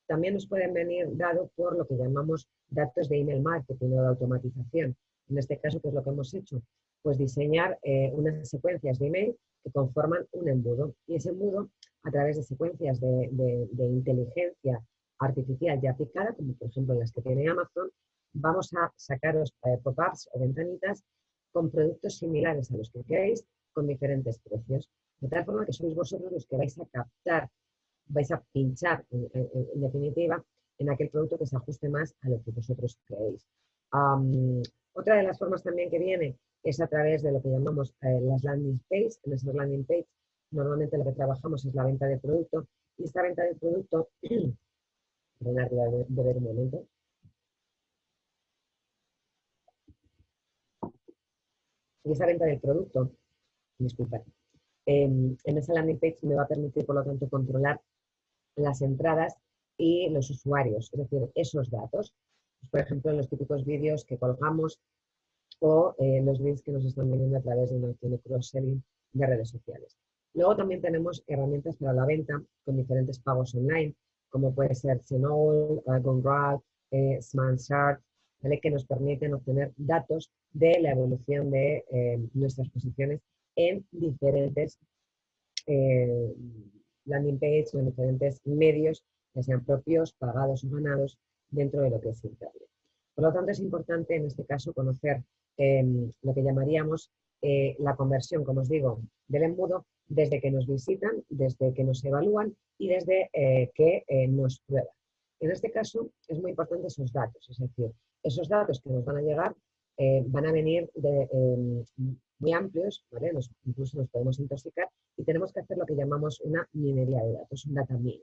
También nos pueden venir dados por lo que llamamos datos de email marketing o de automatización. En este caso, ¿qué es lo que hemos hecho? Pues diseñar unas secuencias de email que conforman un embudo. Y ese embudo, a través de secuencias de inteligencia artificial ya aplicada, como por ejemplo las que tiene Amazon, vamos a sacaros pop-ups o ventanitas con productos similares a los que queréis, con diferentes precios. De tal forma que sois vosotros los que vais a captar, vais a pinchar, en definitiva, en aquel producto que se ajuste más a lo que vosotros creéis. Otra de las formas también que viene es a través de lo que llamamos las landing pages. En esas landing pages normalmente lo que trabajamos es la venta de producto, y esta venta de producto, perdonad, de ver un momento. Y esa venta del producto, disculpad, en esa landing page me va a permitir, por lo tanto, controlar las entradas y los usuarios, es decir, esos datos. Pues, por ejemplo, los típicos vídeos que colgamos o los links que nos están viniendo a través de una acción de cross-selling de redes sociales. Luego también tenemos herramientas para la venta con diferentes pagos online, como puede ser Zenol, Gumroad, SmartShart, ¿vale?, que nos permiten obtener datos de la evolución de nuestras posiciones en diferentes landing page o en diferentes medios, ya sean propios, pagados o ganados, dentro de lo que es Internet. Por lo tanto, es importante en este caso conocer lo que llamaríamos la conversión, como os digo, del embudo, desde que nos visitan, desde que nos evalúan y desde que nos prueban. En este caso, es muy importante esos datos, es decir, esos datos que nos van a llegar van a venir muy amplios, ¿vale? Incluso nos podemos intoxicar, y tenemos que hacer lo que llamamos una minería de datos, un data mining.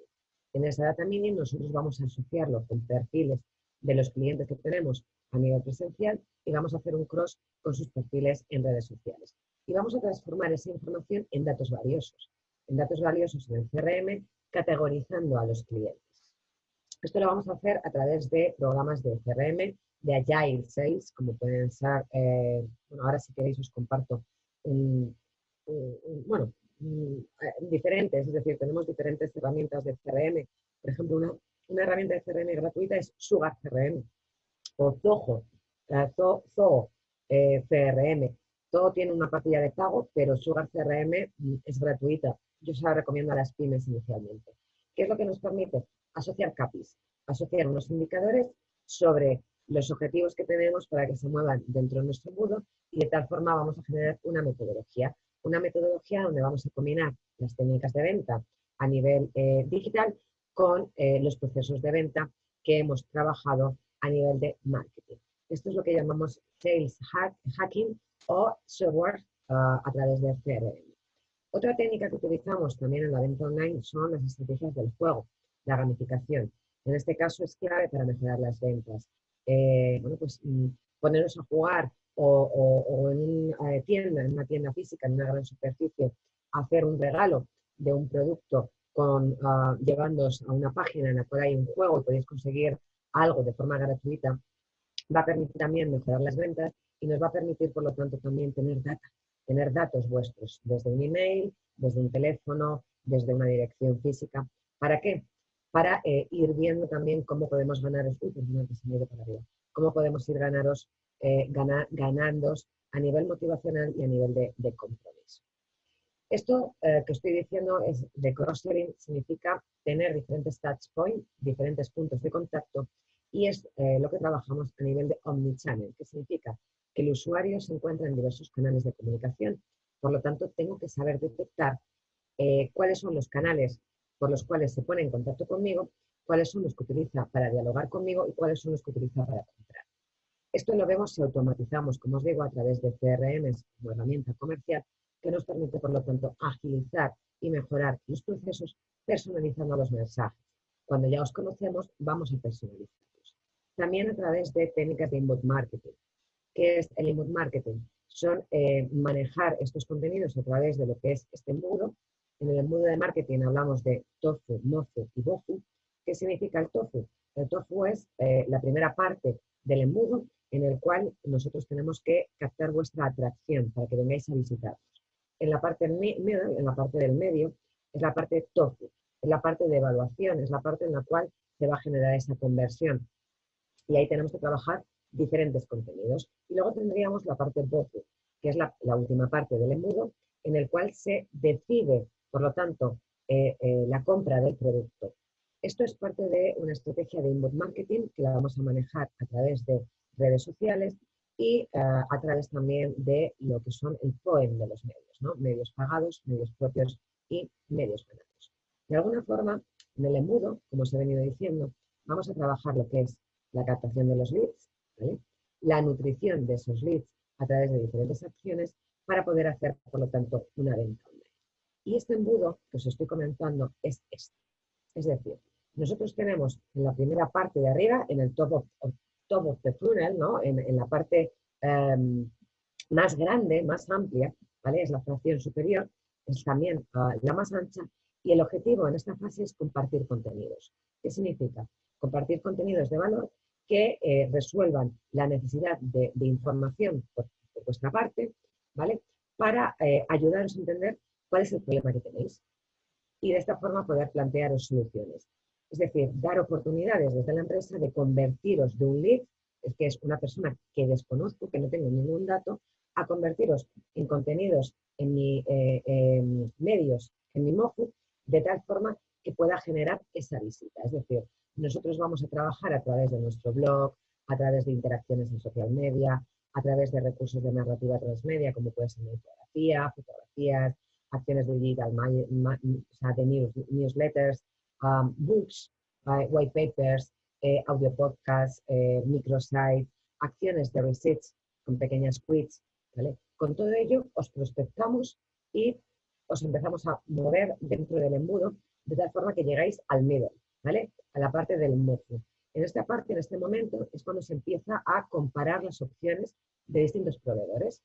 En esa data mining nosotros vamos a asociarlo con perfiles de los clientes que tenemos a nivel presencial y vamos a hacer un cross con sus perfiles en redes sociales. Y vamos a transformar esa información en datos valiosos en el CRM, categorizando a los clientes. Esto lo vamos a hacer a través de programas de CRM, de Agile Sales, como pueden ser, bueno, ahora si queréis os comparto diferentes, es decir, tenemos diferentes herramientas de CRM. Por ejemplo, una herramienta de CRM gratuita es Sugar CRM o Zoho, Zoho CRM. Todo tiene una partida de pago, pero Sugar CRM es gratuita. Yo se la recomiendo a las pymes inicialmente. ¿Qué es lo que nos permite? Asociar KPIs, asociar unos indicadores sobre los objetivos que tenemos para que se muevan dentro de nuestro embudo, y de tal forma vamos a generar una metodología donde vamos a combinar las técnicas de venta a nivel digital con los procesos de venta que hemos trabajado a nivel de marketing. Esto es lo que llamamos sales hacking o software a través de CRM. Otra técnica que utilizamos también en la venta online son las estrategias del juego, la gamificación. En este caso es clave para mejorar las ventas. Ponernos a jugar o en una tienda física, en una gran superficie, hacer un regalo de un producto llevándoos a una página en la cual hay un juego y podéis conseguir algo de forma gratuita, va a permitir también mejorar las ventas y nos va a permitir, por lo tanto, también tener datos vuestros, desde un email, desde un teléfono, desde una dirección física. ¿Para qué? Para ir viendo también cómo podemos ganaros, cómo podemos ir ganándoos a nivel motivacional y a nivel de compromiso. Esto que estoy diciendo es de cross-selling, significa tener diferentes touch points, diferentes puntos de contacto, y es lo que trabajamos a nivel de omnichannel, que significa que el usuario se encuentra en diversos canales de comunicación. Por lo tanto, tengo que saber detectar cuáles son los canales por los cuales se pone en contacto conmigo, cuáles son los que utiliza para dialogar conmigo y cuáles son los que utiliza para comprar. Esto lo vemos si automatizamos, como os digo, a través de CRMs como herramienta comercial, que nos permite, por lo tanto, agilizar y mejorar los procesos personalizando los mensajes. Cuando ya os conocemos, vamos a personalizarlos. También a través de técnicas de inbound marketing. ¿Qué es el inbound marketing? Son manejar estos contenidos a través de lo que es este embudo, En el embudo de marketing hablamos de tofu, mofu y bofu. ¿Qué significa el tofu? El tofu es la primera parte del embudo en el cual nosotros tenemos que captar vuestra atracción para que vengáis a visitarnos. En la parte middle, en la parte del medio, es la parte tofu, es la parte de evaluación, es la parte en la cual se va a generar esa conversión. Y ahí tenemos que trabajar diferentes contenidos. Y luego tendríamos la parte bofu, que es la última parte del embudo, en el cual se decide, por lo tanto, la compra del producto. Esto es parte de una estrategia de inbound marketing que la vamos a manejar a través de redes sociales y a través también de lo que son el POEM de los medios, ¿no? Medios pagados, medios propios y medios ganados. De alguna forma, en el embudo, como os he venido diciendo, vamos a trabajar lo que es la captación de los leads, ¿vale? La nutrición de esos leads a través de diferentes acciones para poder hacer, por lo tanto, una venta online. Y este embudo que os estoy comentando es este. Es decir, nosotros tenemos en la primera parte de arriba, en el top of the funnel, ¿no? En la parte más grande, más amplia, ¿vale? Es la fracción superior, es también la más ancha, y el objetivo en esta fase es compartir contenidos. ¿Qué significa? Compartir contenidos de valor que resuelvan la necesidad de información por vuestra parte, ¿vale? Para ayudaros a entender cuál es el problema que tenéis y de esta forma poder plantearos soluciones. Es decir, dar oportunidades desde la empresa de convertiros de un lead, que es una persona que desconozco, que no tengo ningún dato, a convertiros en contenidos en mi medios, en mi MOFU, de tal forma que pueda generar esa visita. Es decir, nosotros vamos a trabajar a través de nuestro blog, a través de interacciones en social media, a través de recursos de narrativa transmedia, como puede ser infografía, fotografías, acciones de digital, o sea, de newsletters, books, white papers, audio podcasts, microsite, acciones de receipts con pequeñas quiz, ¿vale? Con todo ello os prospectamos y os empezamos a mover dentro del embudo de tal forma que llegáis al middle, ¿vale? A la parte del MOFU. En esta parte, en este momento, es cuando se empieza a comparar las opciones de distintos proveedores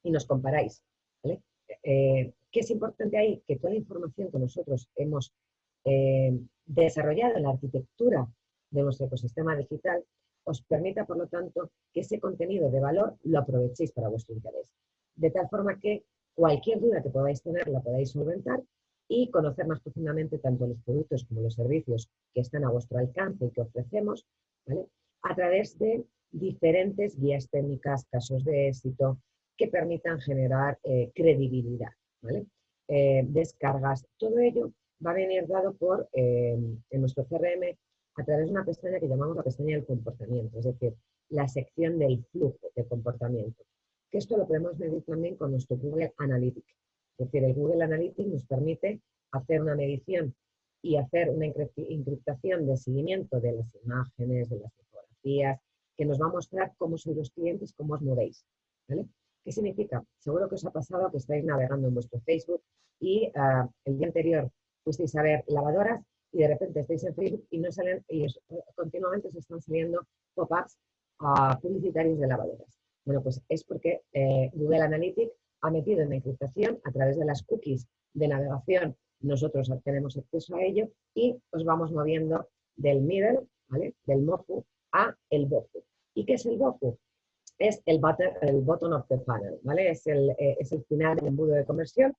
y nos comparáis, ¿vale? ¿Qué es importante ahí? Que toda la información que nosotros hemos desarrollado en la arquitectura de nuestro ecosistema digital os permita, por lo tanto, que ese contenido de valor lo aprovechéis para vuestro interés. De tal forma que cualquier duda que podáis tener la podáis solventar y conocer más profundamente tanto los productos como los servicios que están a vuestro alcance y que ofrecemos, ¿vale? A través de diferentes guías técnicas, casos de éxito, que permitan generar credibilidad, ¿vale? Descargas, todo ello va a venir dado por, en nuestro CRM, a través de una pestaña que llamamos la pestaña del comportamiento, es decir, la sección del flujo de comportamiento. Que esto lo podemos medir también con nuestro Google Analytics. Es decir, el Google Analytics nos permite hacer una medición y hacer una encriptación de seguimiento de las imágenes, de las fotografías, que nos va a mostrar cómo sois los clientes, cómo os movéis, ¿vale? ¿Qué significa? Seguro que os ha pasado que estáis navegando en vuestro Facebook y el día anterior fuisteis a ver lavadoras y de repente estáis en Facebook y no salen, y continuamente os están saliendo pop-ups publicitarios de lavadoras. Bueno, pues es porque Google Analytics ha metido en la encriptación a través de las cookies de navegación. Nosotros tenemos acceso a ello y os vamos moviendo del middle, ¿vale? Del MOFU a el BOFU. ¿Y qué es el BOFU? Es el bottom of the funnel, ¿vale? Es el final del embudo de conversión.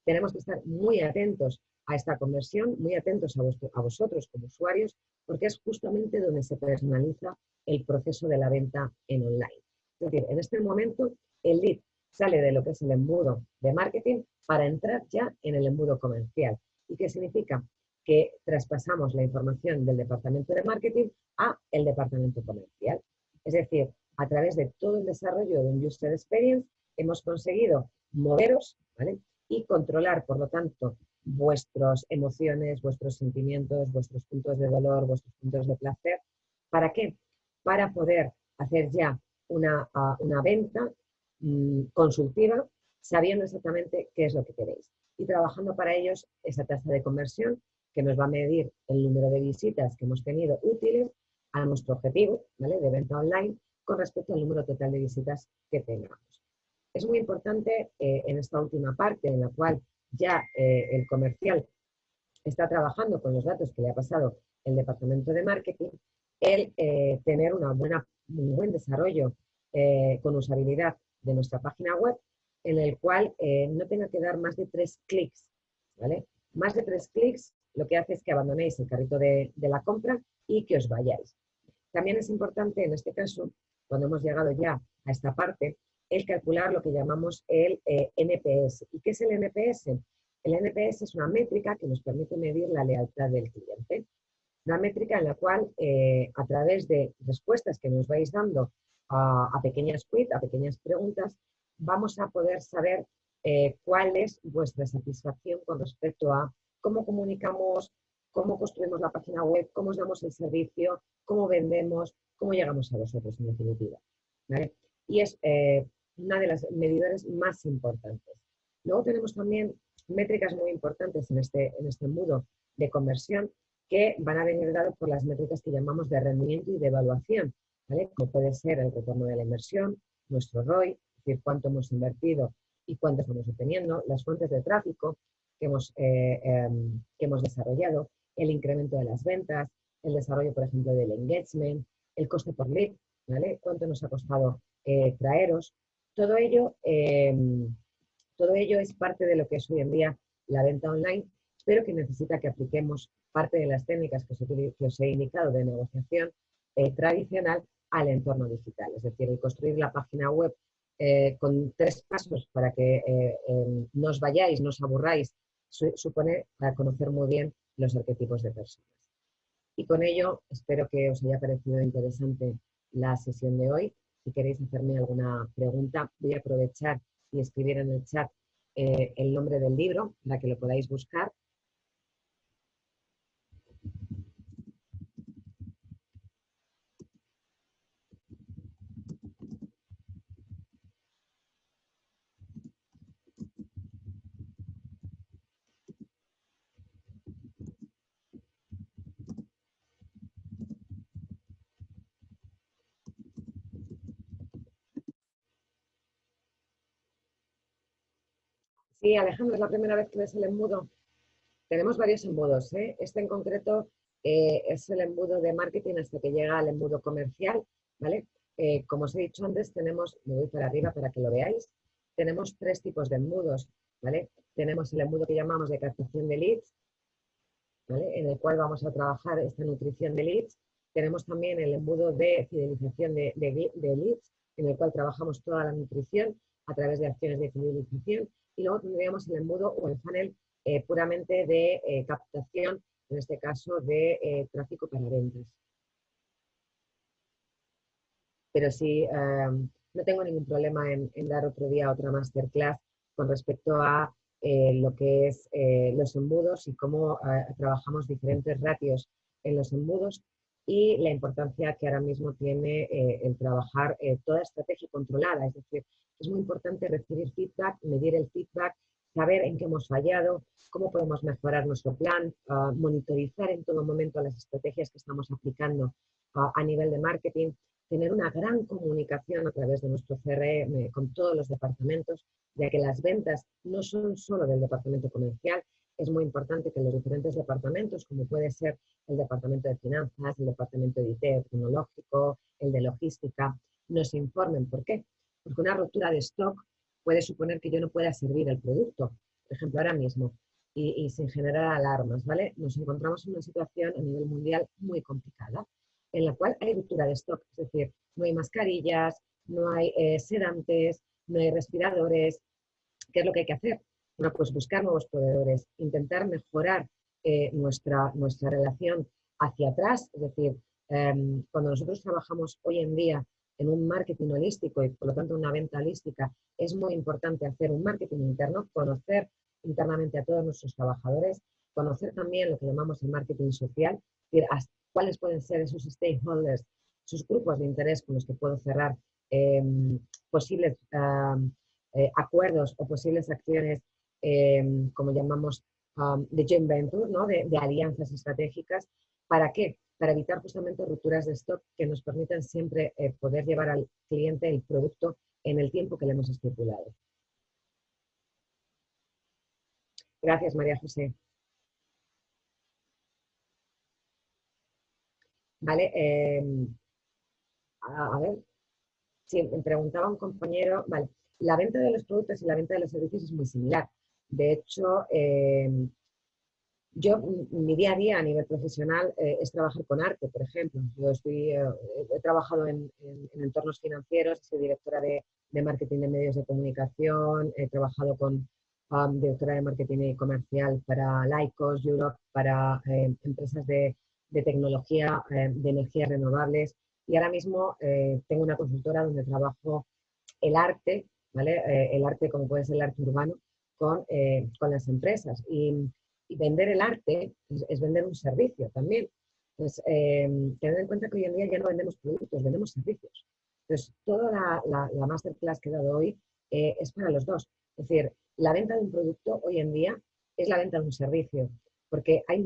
Tenemos que estar muy atentos a esta conversión, muy atentos a vosotros como usuarios, porque es justamente donde se personaliza el proceso de la venta en online. Es decir, en este momento el lead sale de lo que es el embudo de marketing para entrar ya en el embudo comercial. ¿Y qué significa? Que traspasamos la información del departamento de marketing a el departamento comercial. Es decir, a través de todo el desarrollo de un User Experience hemos conseguido moveros, ¿vale? Y controlar, por lo tanto, vuestras emociones, vuestros sentimientos, vuestros puntos de dolor, vuestros puntos de placer. ¿Para qué? Para poder hacer ya una venta consultiva, sabiendo exactamente qué es lo que queréis. Y trabajando para ellos esa tasa de conversión que nos va a medir el número de visitas que hemos tenido útiles a nuestro objetivo, ¿vale? De venta online con respecto al número total de visitas que tengamos. Es muy importante en esta última parte en la cual ya el comercial está trabajando con los datos que le ha pasado el departamento de marketing, el tener un buen desarrollo con usabilidad de nuestra página web, en el cual no tenga que dar más de 3 clics, ¿vale? Más de 3 clics lo que hace es que abandonéis el carrito de la compra y que os vayáis. También es importante, en este caso, cuando hemos llegado ya a esta parte, el calcular lo que llamamos el NPS. ¿Y qué es el NPS? El NPS es una métrica que nos permite medir la lealtad del cliente. Una métrica en la cual, a través de respuestas que nos vais dando a pequeñas quiz, a pequeñas preguntas, vamos a poder saber cuál es vuestra satisfacción con respecto a cómo comunicamos, cómo construimos la página web, cómo os damos el servicio, cómo vendemos, cómo llegamos a vosotros, en definitiva, ¿vale? Y es una de las medidores más importantes. Luego tenemos también métricas muy importantes en este embudo de conversión, que van a venir dados por las métricas que llamamos de rendimiento y de evaluación, ¿vale? Como puede ser el retorno de la inversión, nuestro ROI, es decir, cuánto hemos invertido y cuánto estamos obteniendo, las fuentes de tráfico que hemos desarrollado, el incremento de las ventas, el desarrollo, por ejemplo, del engagement, el coste por lead, ¿vale? Cuánto nos ha costado traeros. Todo ello es parte de lo que es hoy en día la venta online, pero que necesita que apliquemos parte de las técnicas que os he indicado de negociación tradicional al entorno digital. Es decir, el construir la página web con 3 pasos para que no os vayáis, no os aburráis, supone conocer muy bien los arquetipos de personas. Y con ello espero que os haya parecido interesante la sesión de hoy. Si queréis hacerme alguna pregunta, voy a aprovechar y escribir en el chat el nombre del libro para que lo podáis buscar. Sí, Alejandro, es la primera vez que ves el embudo. Tenemos varios embudos, ¿eh? Este en concreto es el embudo de marketing hasta que llega al embudo comercial, ¿vale? Como os he dicho antes, me voy para arriba para que lo veáis, tenemos 3 tipos de embudos, ¿vale? Tenemos el embudo que llamamos de captación de leads, ¿vale? En el cual vamos a trabajar esta nutrición de leads. Tenemos también el embudo de fidelización de leads, en el cual trabajamos toda la nutrición a través de acciones de fidelización. Y luego tendríamos el embudo o el funnel puramente de captación, en este caso de tráfico para ventas. Pero sí, no tengo ningún problema en dar otro día otra masterclass con respecto a lo que es los embudos y cómo trabajamos diferentes ratios en los embudos y la importancia que ahora mismo tiene el trabajar toda estrategia controlada. Es decir, es muy importante recibir feedback, medir el feedback, saber en qué hemos fallado, cómo podemos mejorar nuestro plan, monitorizar en todo momento las estrategias que estamos aplicando a nivel de marketing, tener una gran comunicación a través de nuestro CRM con todos los departamentos, ya que las ventas no son solo del departamento comercial, es muy importante que los diferentes departamentos, como puede ser el departamento de finanzas, el departamento de IT tecnológico, el de logística, nos informen. ¿Por qué? Porque una ruptura de stock puede suponer que yo no pueda servir el producto, por ejemplo, ahora mismo, y sin generar alarmas, ¿vale? Nos encontramos en una situación a nivel mundial muy complicada, en la cual hay ruptura de stock, es decir, no hay mascarillas, no hay sedantes, no hay respiradores. ¿Qué es lo que hay que hacer? Bueno, pues buscar nuevos proveedores, intentar mejorar nuestra relación hacia atrás, es decir, cuando nosotros trabajamos hoy en día en un marketing holístico y por lo tanto una venta holística, es muy importante hacer un marketing interno, conocer internamente a todos nuestros trabajadores, conocer también lo que llamamos el marketing social, es decir, cuáles pueden ser esos stakeholders, esos grupos de interés con los que puedo cerrar posibles acuerdos o posibles acciones, como llamamos, de joint venture, ¿no? de alianzas estratégicas. ¿Para qué? Para evitar justamente rupturas de stock que nos permitan siempre poder llevar al cliente el producto en el tiempo que le hemos estipulado. Gracias, María José. Vale, a ver, sí, me preguntaba un compañero, vale, la venta de los productos y la venta de los servicios es muy similar. De hecho, yo, mi día a día a nivel profesional es trabajar con arte, por ejemplo. Yo he trabajado en entornos financieros, soy directora de marketing de medios de comunicación, he trabajado con directora de marketing comercial para Lycos Europe, para empresas de tecnología, de energías renovables. Y ahora mismo tengo una consultora donde trabajo el arte, ¿vale? El arte como puede ser el arte urbano, con las empresas. Y vender el arte es vender un servicio también. Entonces, tener en cuenta que hoy en día ya no vendemos productos, vendemos servicios. Entonces, toda la masterclass que he dado hoy es para los dos. Es decir, la venta de un producto hoy en día es la venta de un servicio, porque hay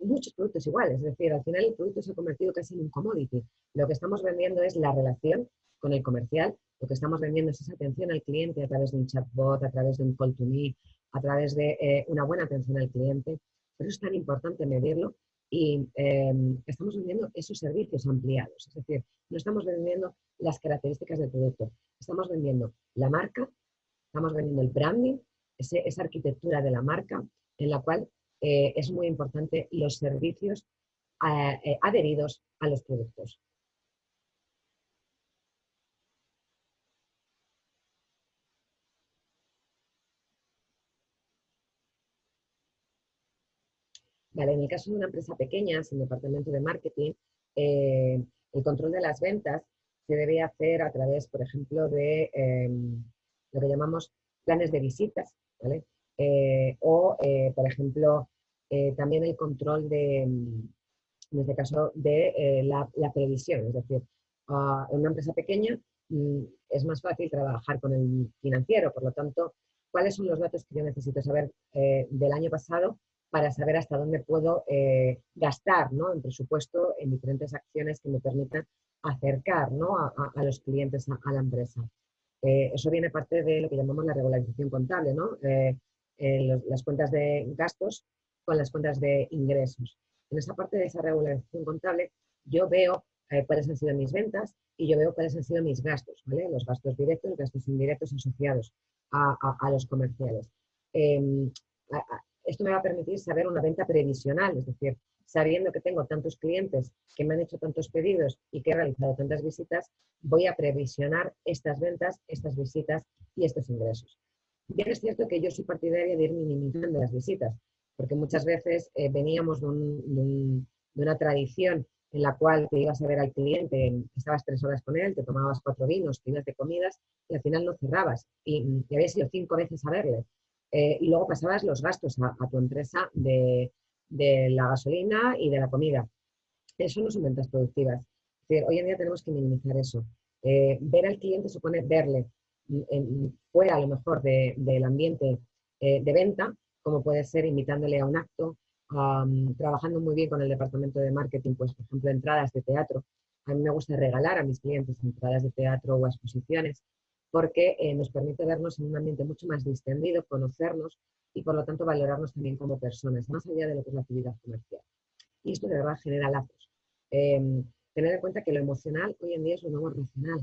muchos productos iguales. Es decir, al final el producto se ha convertido casi en un commodity. Lo que estamos vendiendo es la relación con el comercial, lo que estamos vendiendo es esa atención al cliente a través de un chatbot, a través de un call to me, a través de una buena atención al cliente. Por eso es tan importante medirlo y estamos vendiendo esos servicios ampliados. Es decir, no estamos vendiendo las características del producto, estamos vendiendo la marca, estamos vendiendo el branding, esa arquitectura de la marca en la cual es muy importante los servicios adheridos a los productos. Vale, en el caso de una empresa pequeña, sin departamento de marketing, el control de las ventas se debe hacer a través, por ejemplo, de lo que llamamos planes de visitas, ¿vale? Por ejemplo, también el control en este caso, de la previsión. Es decir, en una empresa pequeña es más fácil trabajar con el financiero, por lo tanto, ¿cuáles son los datos que yo necesito saber del año pasado para saber hasta dónde puedo gastar, ¿no?, en presupuesto en diferentes acciones que me permitan acercar, ¿no?, a los clientes a la empresa? Eso viene parte de lo que llamamos la regularización contable, ¿no? Las cuentas de gastos con las cuentas de ingresos. En esa parte de esa regularización contable, yo veo cuáles han sido mis ventas y yo veo cuáles han sido mis gastos, ¿vale? Los gastos directos, los gastos indirectos asociados a los comerciales. Eh, Esto me va a permitir saber una venta previsional, es decir, sabiendo que tengo tantos clientes que me han hecho tantos pedidos y que he realizado tantas visitas, voy a previsionar estas ventas, estas visitas y estos ingresos. Bien es cierto que yo soy partidaria de ir minimizando las visitas, porque muchas veces veníamos de una tradición en la cual te ibas a ver al cliente, estabas 3 horas con él, te tomabas 4 vinos, te ibas de comidas y al final no cerrabas y habías ido 5 veces a verle. Y luego pasabas los gastos a tu empresa de la gasolina y de la comida. Eso no son ventas productivas. Es decir, hoy en día tenemos que minimizar eso. Ver al cliente supone verle fuera a lo mejor del ambiente de venta, como puede ser invitándole a un acto, trabajando muy bien con el departamento de marketing, pues por ejemplo entradas de teatro. A mí me gusta regalar a mis clientes entradas de teatro o exposiciones porque nos permite vernos en un ambiente mucho más distendido, conocernos y por lo tanto valorarnos también como personas, más allá de lo que es la actividad comercial. Y esto de verdad genera lazos. Tener en cuenta que lo emocional hoy en día es lo nuevo racional.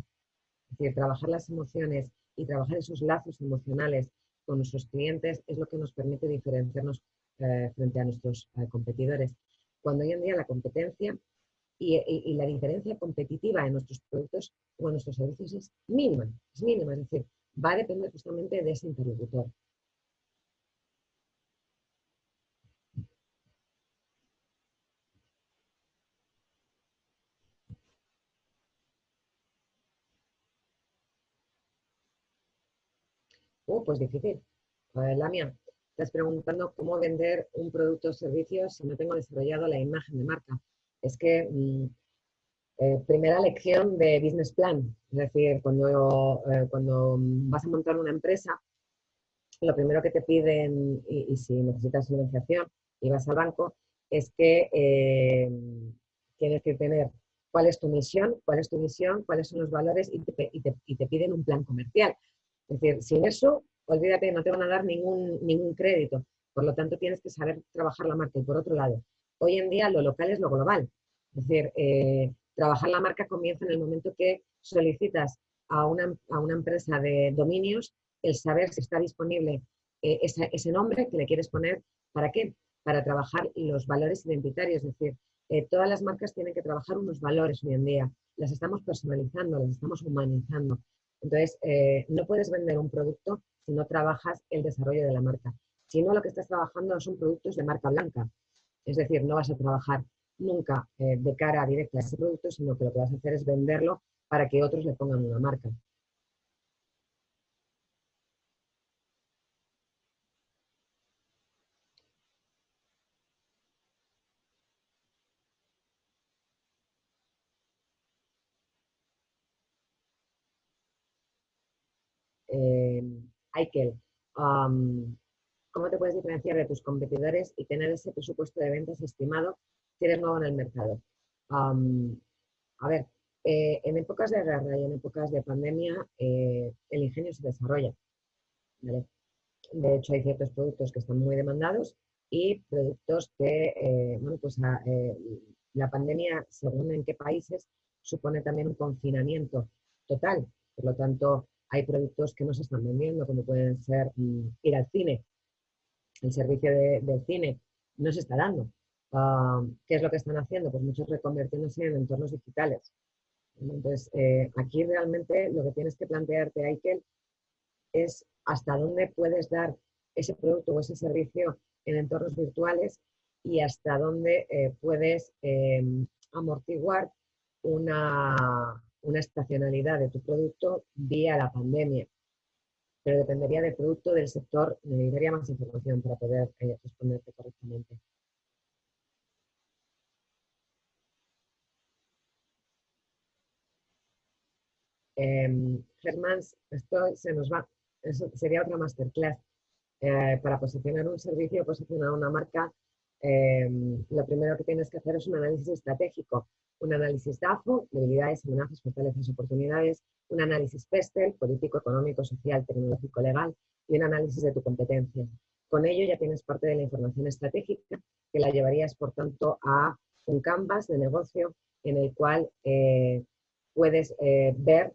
Es decir, trabajar las emociones y trabajar esos lazos emocionales con nuestros clientes es lo que nos permite diferenciarnos frente a nuestros competidores. Cuando hoy en día la competencia y la diferencia competitiva en nuestros productos o en nuestros servicios es mínima, es decir, va a depender justamente de ese interlocutor. Pues difícil. La mía, estás preguntando cómo vender un producto o servicio si no tengo desarrollado la imagen de marca. Es que primera lección de business plan, es decir, cuando vas a montar una empresa, lo primero que te piden, y si necesitas financiación y vas al banco, es que tienes que tener cuál es tu misión, cuál es tu visión, cuáles son los valores y te piden un plan comercial. Es decir, sin eso, olvídate, no te van a dar ningún crédito. Por lo tanto, tienes que saber trabajar la marca. Y por otro lado, hoy en día lo local es lo global. Es decir, trabajar la marca comienza en el momento que solicitas a una empresa de dominios el saber si está disponible ese nombre que le quieres poner. ¿Para qué? Para trabajar los valores identitarios. Es decir, todas las marcas tienen que trabajar unos valores hoy en día. Las estamos personalizando, las estamos humanizando. Entonces, no puedes vender un producto si no trabajas el desarrollo de la marca. Si no, lo que estás trabajando son productos de marca blanca. Es decir, no vas a trabajar nunca de cara directa a ese producto, sino que lo que vas a hacer es venderlo para que otros le pongan una marca. Eh, Aikel, ¿cómo te puedes diferenciar de tus competidores y tener ese presupuesto de ventas estimado si eres nuevo en el mercado? Um, a ver, en épocas de guerra y en épocas de pandemia, el ingenio se desarrolla, ¿vale? De hecho, hay ciertos productos que están muy demandados y productos que, bueno, pues la pandemia, según en qué países, supone también un confinamiento total. Por lo tanto, hay productos que no se están vendiendo, como pueden ser ir al cine. El servicio del cine no se está dando. ¿Qué es lo que están haciendo? Pues muchos reconvirtiéndose en entornos digitales. Entonces, aquí realmente lo que tienes que plantearte, Aikel, es hasta dónde puedes dar ese producto o ese servicio en entornos virtuales y hasta dónde puedes amortiguar una estacionalidad de tu producto vía la pandemia. Pero dependería del producto, del sector, necesitaría más información para poder responderte correctamente. Germán, esto se nos va. Eso sería otra masterclass. Para posicionar un servicio, posicionar una marca, lo primero que tienes que hacer es un análisis estratégico, un análisis DAFO, debilidades, amenazas, fortalezas, oportunidades, un análisis PESTEL, político, económico, social, tecnológico, legal, y un análisis de tu competencia. Con ello ya tienes parte de la información estratégica que la llevarías, por tanto, a un canvas de negocio en el cual puedes ver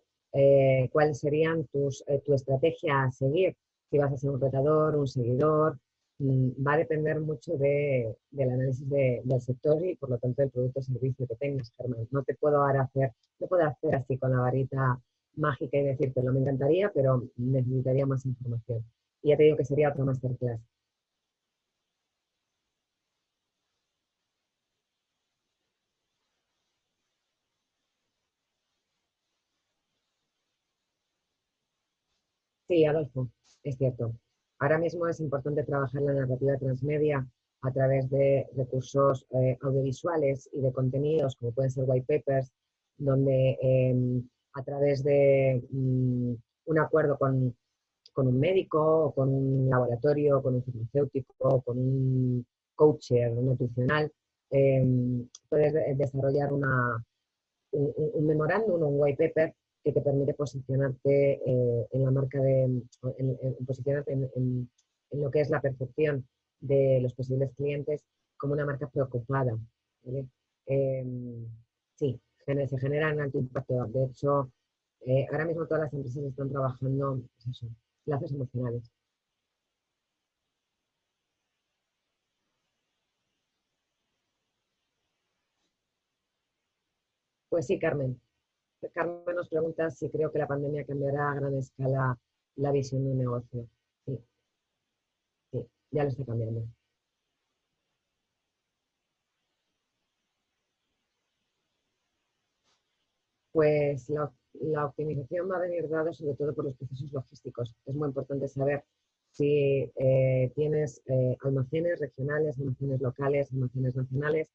cuáles serían tu estrategia a seguir, si vas a ser un retador, un seguidor, va a depender mucho del análisis del sector y por lo tanto del producto o servicio que tengas, Germán. No te puedo ahora hacer, no puedo hacer así con la varita mágica y decírtelo, me encantaría, pero necesitaría más información. Y ya te digo que sería otra masterclass. Sí, Adolfo, es cierto. Ahora mismo es importante trabajar la narrativa transmedia a través de recursos audiovisuales y de contenidos, como pueden ser white papers, donde a través de un acuerdo con un médico, o con un laboratorio, con un farmacéutico, o con un coacher nutricional, eh, puedes desarrollar un memorándum o un white paper que te permite posicionarte en la marca posicionarte en lo que es la percepción de los posibles clientes como una marca preocupada. ¿Vale? Eh, sí, se genera un alto impacto. De hecho, ahora mismo todas las empresas están trabajando pues eso, lazos emocionales. Pues sí, Carmen. Carmen nos pregunta si creo que la pandemia cambiará a gran escala la visión de un negocio. Sí, sí, ya lo está cambiando. Pues la optimización va a venir dada sobre todo por los procesos logísticos. Es muy importante saber si tienes almacenes regionales, almacenes locales, almacenes nacionales,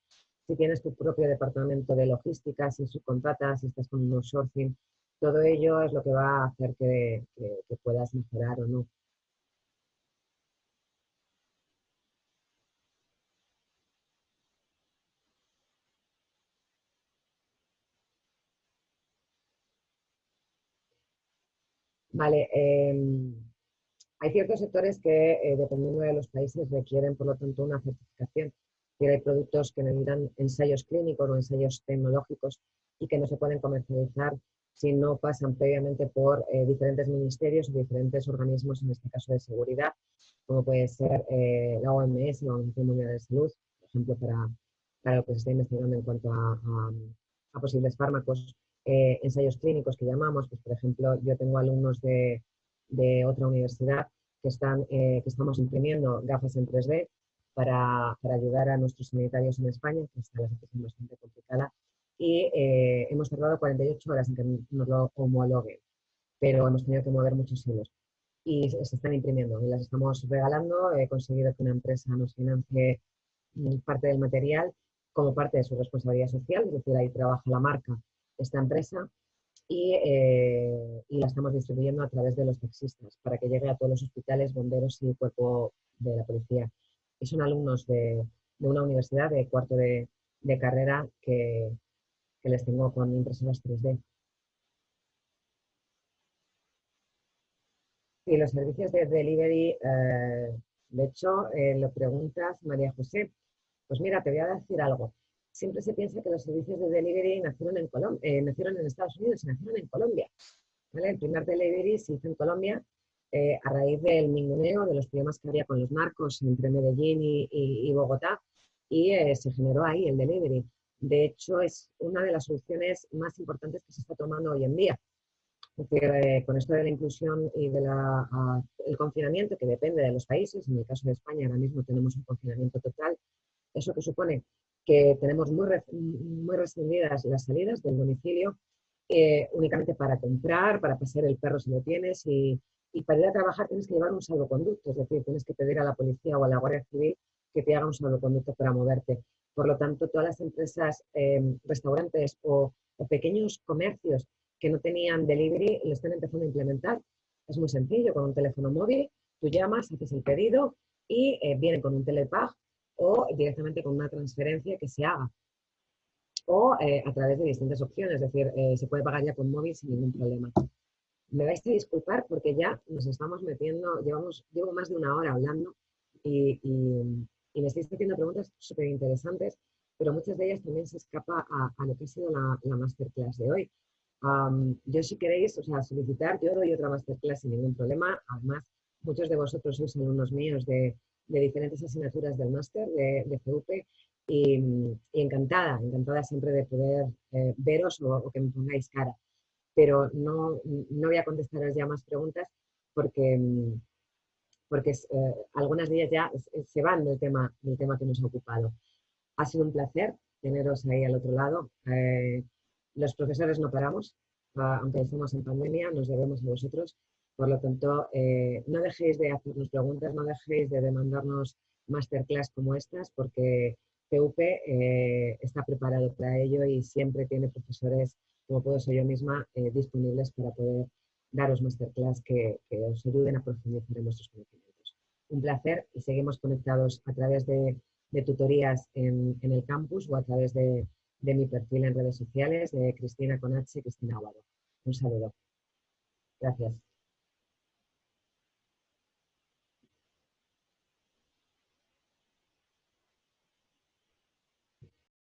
si tienes tu propio departamento de logística, si subcontratas, si estás con un outsourcing. Todo ello es lo que va a hacer que puedas mejorar o no. Vale, Hay ciertos sectores que, dependiendo de los países, requieren, por lo tanto, una certificación. Hay productos que necesitan ensayos clínicos o ensayos tecnológicos y que no se pueden comercializar si no pasan previamente por diferentes ministerios o diferentes organismos, en este caso de seguridad, como puede ser la OMS, la Organización Mundial de Salud, por ejemplo, para lo que se está investigando en cuanto a posibles fármacos, ensayos clínicos que llamamos. Pues, por ejemplo, yo tengo alumnos de otra universidad que estamos imprimiendo gafas en 3D para ayudar a nuestros sanitarios en España, que está la situación bastante complicada, y hemos tardado 48 horas en que nos lo homologuen, pero hemos tenido que mover muchos hilos y se están imprimiendo y las estamos regalando. He conseguido que una empresa nos financie parte del material como parte de su responsabilidad social, es decir, ahí trabaja la marca esta empresa y la estamos distribuyendo a través de los taxistas para que llegue a todos los hospitales, bomberos y cuerpo de la policía. Y son alumnos de una universidad de cuarto de carrera que les tengo con impresoras 3D. Y los servicios de delivery, de hecho, lo preguntas, María José. Pues mira, te voy a decir algo. Siempre se piensa que los servicios de delivery nacieron en Estados Unidos y nacieron en Colombia. ¿Vale? El primer delivery se hizo en Colombia a raíz del mingoneo, de los problemas que había con los narcos entre Medellín y Bogotá, y se generó ahí el delivery. De hecho, es una de las soluciones más importantes que se está tomando hoy en día. Es decir, con esto de la inclusión y del confinamiento, que depende de los países, en el caso de España ahora mismo tenemos un confinamiento total, eso que supone que tenemos muy restringidas las salidas del domicilio, únicamente para comprar, para pasear el perro si lo tienes, y para ir a trabajar tienes que llevar un salvoconducto, es decir, tienes que pedir a la policía o a la Guardia Civil que te haga un salvoconducto para moverte. Por lo tanto, todas las empresas, restaurantes o pequeños comercios que no tenían delivery lo están empezando a implementar. Es muy sencillo, con un teléfono móvil, tú llamas, haces el pedido y vienen con un telepag o directamente con una transferencia que se haga. O a través de distintas opciones, es decir, se puede pagar ya con móvil sin ningún problema. Me vais a disculpar porque ya nos estamos metiendo, llevo más de una hora hablando y me estáis haciendo preguntas súper interesantes, pero muchas de ellas también se escapa a lo que ha sido la masterclass de hoy. Yo, si queréis, solicitar, yo doy otra masterclass sin ningún problema. Además, muchos de vosotros sois alumnos míos de diferentes asignaturas del máster de CUP y encantada siempre de poder veros o que me pongáis cara. Pero no voy a contestaros ya más preguntas porque algunas de ellas ya se van del tema que nos ha ocupado. Ha sido un placer teneros ahí al otro lado. Los profesores no paramos, aunque estemos en pandemia, nos debemos a vosotros. Por lo tanto, no dejéis de hacernos preguntas, no dejéis de demandarnos masterclass como estas, porque CUP está preparado para ello y siempre tiene profesores, como puedo ser yo misma, disponibles para poder daros masterclass que os ayuden a profundizar en vuestros conocimientos. Un placer y seguimos conectados a través de tutorías en el campus o a través de mi perfil en redes sociales de Cristina con H, Cristina Aguado. Un saludo. Gracias.